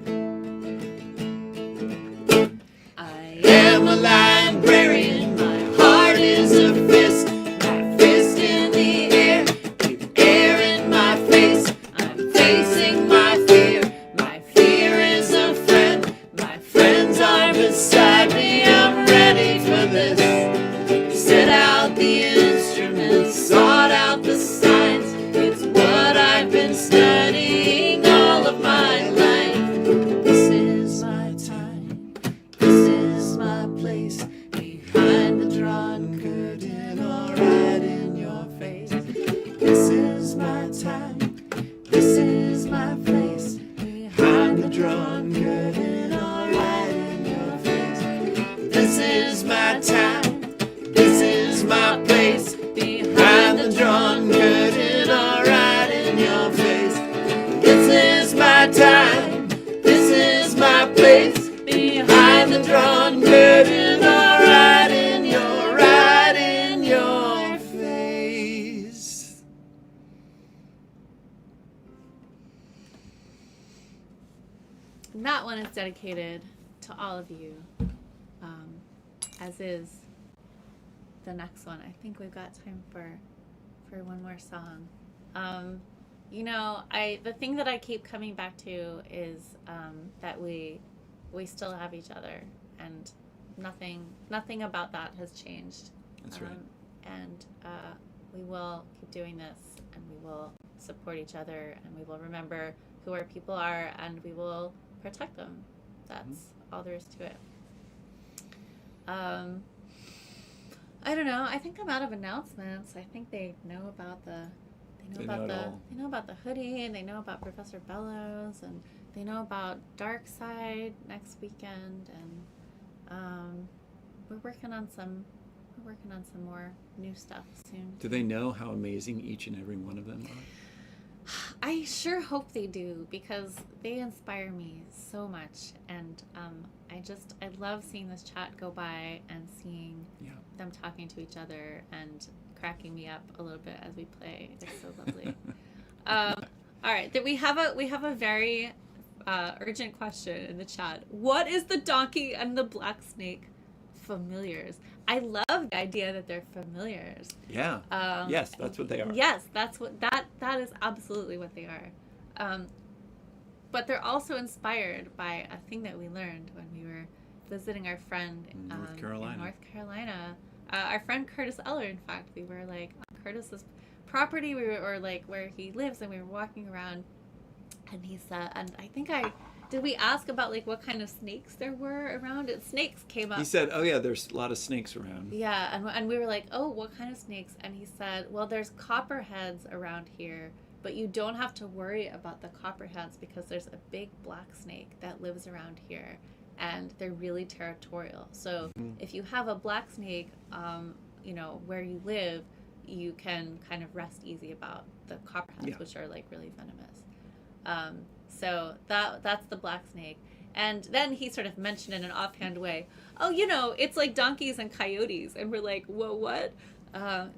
I am a librarian, my heart is a fist, my fist in the air, with air in my face. I'm facing my fear is a friend, my friends are beside me, I'm ready for this. Set out the instruments, sort out the signs, it's what I've been studying all of my life. This is my time, this is my place, behind the drawn curtain or right in your face. This is my time, this is my place, behind the drawn curtain or right in your face. This is my time, this is my place, behind the drawn curtain or right in your face. This is my time, this is my place, behind the drawn curtain or right in your face. And that one is dedicated to all of you, as is the next one. I think we've got time for one more song. You know, the thing that I keep coming back to is that we still have each other, and nothing about that has changed. That's right. And we will keep doing this, and we will support each other, and we will remember who our people are, and we will protect them. That's all there is to it. I don't know. I think I'm out of announcements. I think they know about the hoodie, and they know about Professor Bellows, and they know about Dark Side next weekend, and we're working on some more new stuff soon. Do they know how amazing each and every one of them are? I sure hope they do, because they inspire me so much, and I love seeing this chat go by and seeing them talking to each other and cracking me up a little bit as we play. It's so lovely. All right, we have a very urgent question in the chat. What is the donkey and the black snake familiars? I love the idea that they're familiars. Yeah. Yes, that's what they are. Yes, that is absolutely what they are. But they're also inspired by a thing that we learned when we were visiting our friend in North Carolina. Our friend Curtis Eller, in fact. We were like on Curtis's property, or like where he lives, and we were walking around, and he said, and I think did we ask about like what kind of snakes there were around? Snakes came up. He said, "Oh yeah, there's a lot of snakes around." Yeah, and we were like, "Oh, what kind of snakes?" And he said, "Well, there's copperheads around here, but you don't have to worry about the copperheads because there's a big black snake that lives around here, and they're really territorial. So if you have a black snake, where you live, you can kind of rest easy about the copperheads, which are like really venomous." So that's the black snake. And then he sort of mentioned in an offhand way, "Oh, it's like donkeys and coyotes." And we're like, "Whoa, what?"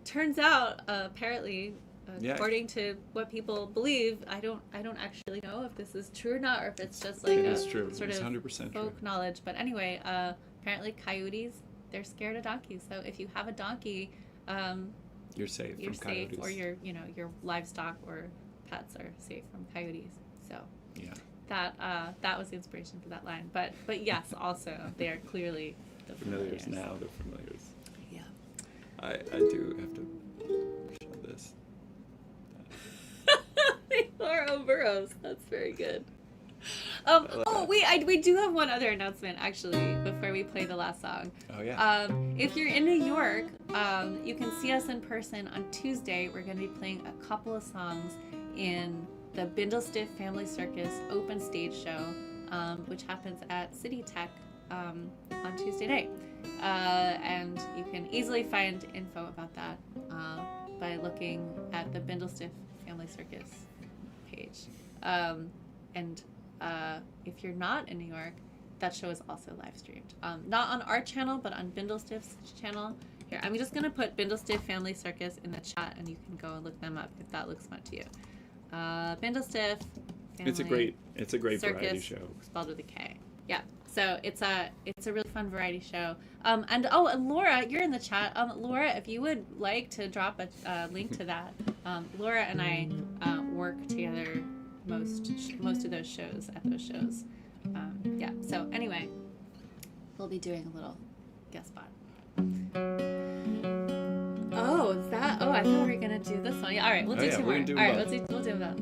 Turns out, apparently, according to what people believe, I don't actually know if this is true or not, or if it's just like it is true. Sort it's of 100% folk true. knowledge. But anyway, apparently coyotes they're scared of donkeys. So if you have a donkey, You're safe you're from safe, coyotes. or your livestock or pets are safe from coyotes. So Yeah. that was the inspiration for that line. But yes, also they are clearly the Familiars familiars. now, the familiars. Yeah. I do have to show this. Laura Burrows. That's very good. We do have one other announcement actually before we play the last song. Oh yeah. If you're in New York, you can see us in person on Tuesday. We're going to be playing a couple of songs in the Bindlestiff Family Circus open stage show, which happens at City Tech on Tuesday night. And you can easily find info about that by looking at the Bindlestiff Family Circus page. And if you're not in New York, that show is also live streamed. Not on our channel, but on Bindlestiff's channel. Here, I'm just going to put Bindlestiff Family Circus in the chat, and you can go and look them up if that looks fun to you. Bindlestiff Family It's a great Circus, variety show. spelled with a K. Yeah. So it's a really fun variety show. And Laura, you're in the chat. Laura, if you would like to drop a link to that, Laura and I work together most of those shows at those shows. Yeah. So anyway, we'll be doing a little guest spot. Oh, is that? Oh, I thought we were gonna do this one. Yeah. All right, we'll do two more. All right, we'll do that.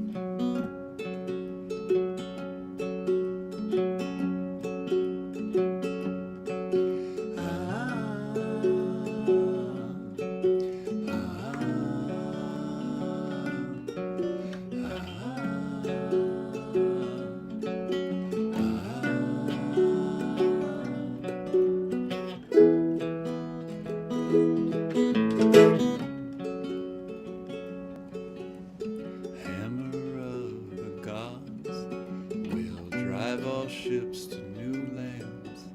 Ships to new lands,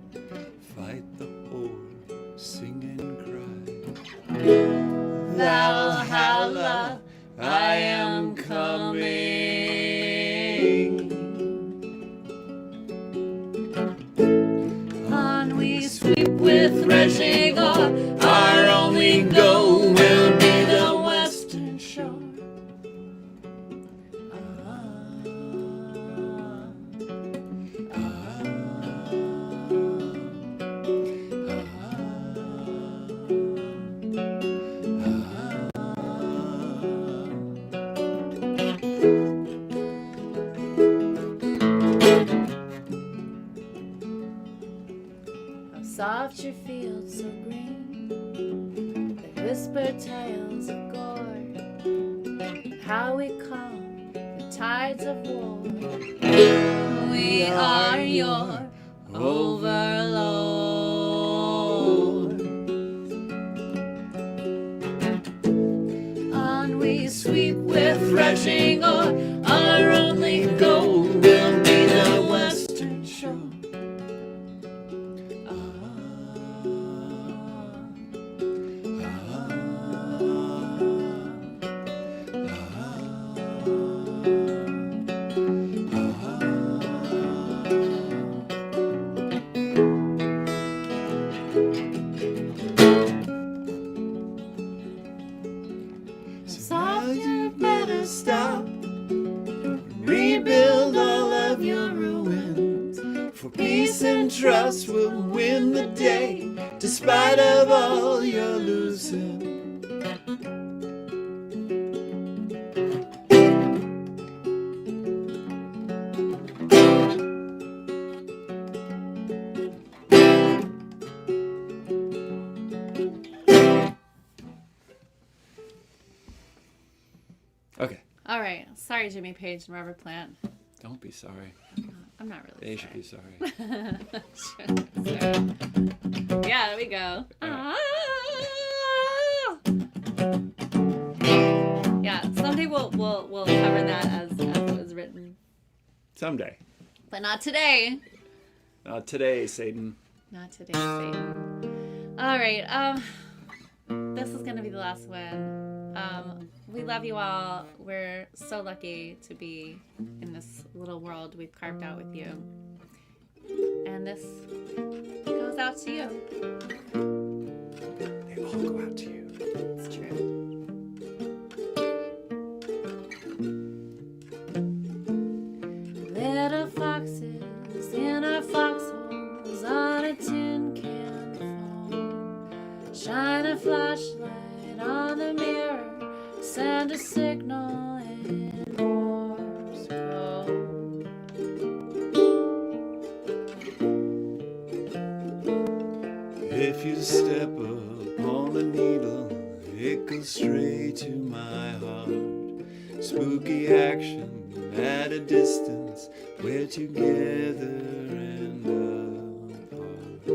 fight the horde, sing and cry. Valhalla, I am coming. On we sweep with threshing oar, Our only goal will be the western shore. soft your fields so green, they whisper tales of gore, how we calm the tides of war. We are your overlord. On we sweep with rushing oar, our only goal will be the western shore. Stop, rebuild all of your ruins, for peace and trust will win the day, despite of all you're losing. Okay. All right. Sorry, Jimmy Page and Robert Plant. Don't be sorry. I'm not really They sorry. should be sorry. Sure. Yeah, there we go. All Yeah, someday we'll cover that as it was written. Someday. But not today. Not today, Satan. Not today, Satan. All right. This is gonna be the last one. We love you all. We're so lucky to be in this little world we've carved out with you. And this goes out to you. Shine a flashlight on the mirror, send a signal in Morse code. If you step upon a needle, it goes straight to my heart. Spooky action at a distance, we're together and apart.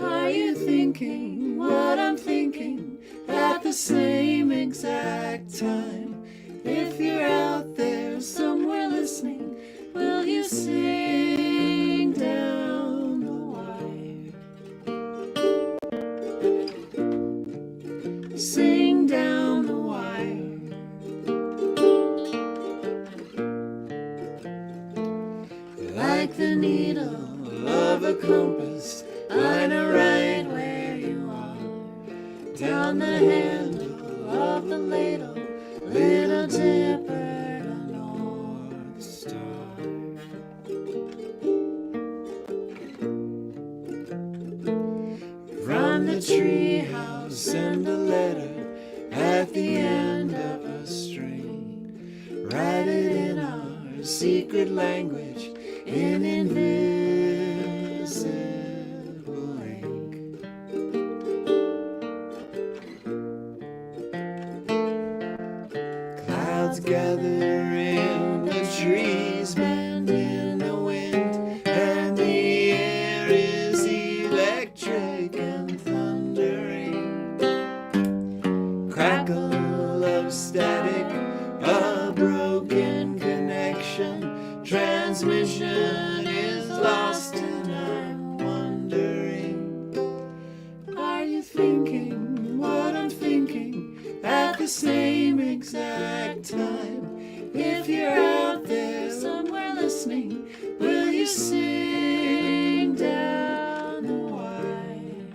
Are you thinking what I'm thinking at the same exact time? If you're out there somewhere listening, will you sing down the wire? Sing down the wire. Like the needle of a compass, I know right where you are. Down the handle of the ladle, Little Dipper, the North Star. From the treehouse, send a letter at the end of a string. Write it in our secret language in invisible ink. Clouds gather in the trees, bend in the wind, and the air is electric and thundering. Crackle of static, a broken connection, transmission is lost, and I'm wondering, are you thinking what I'm thinking at the same exact time? If you're out there somewhere listening, will you sing down the wire?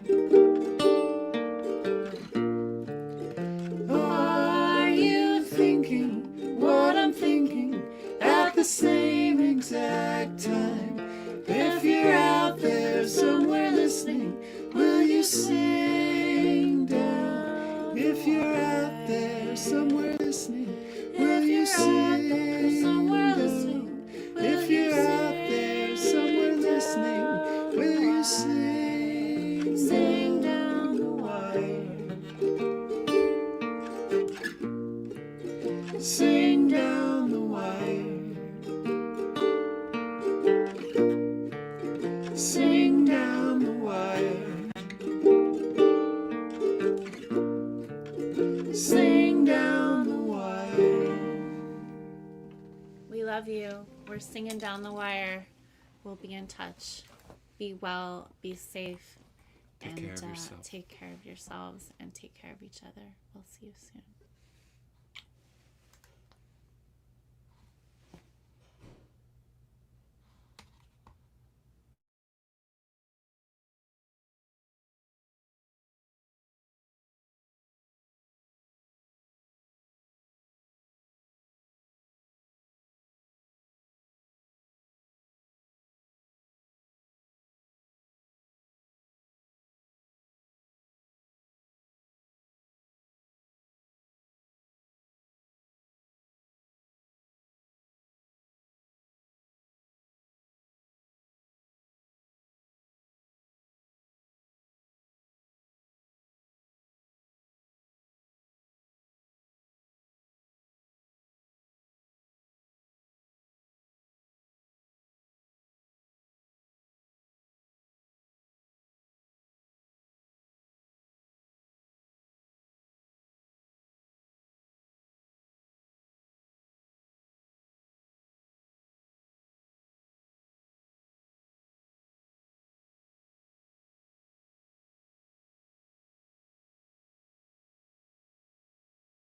Are you thinking what I'm thinking at the same exact time? If you're out there somewhere listening, will you sing down? If you're out there somewhere listening, will you sing somewhere listening? If you're out there somewhere listening, will you sing down the wire? Sing down the wire. Sing down the wire. Sing down the wire. We love you. We're singing down the wire. We'll be in touch. Be well, be safe, Take care of yourself. take care of yourselves and take care of each other. We'll see you soon.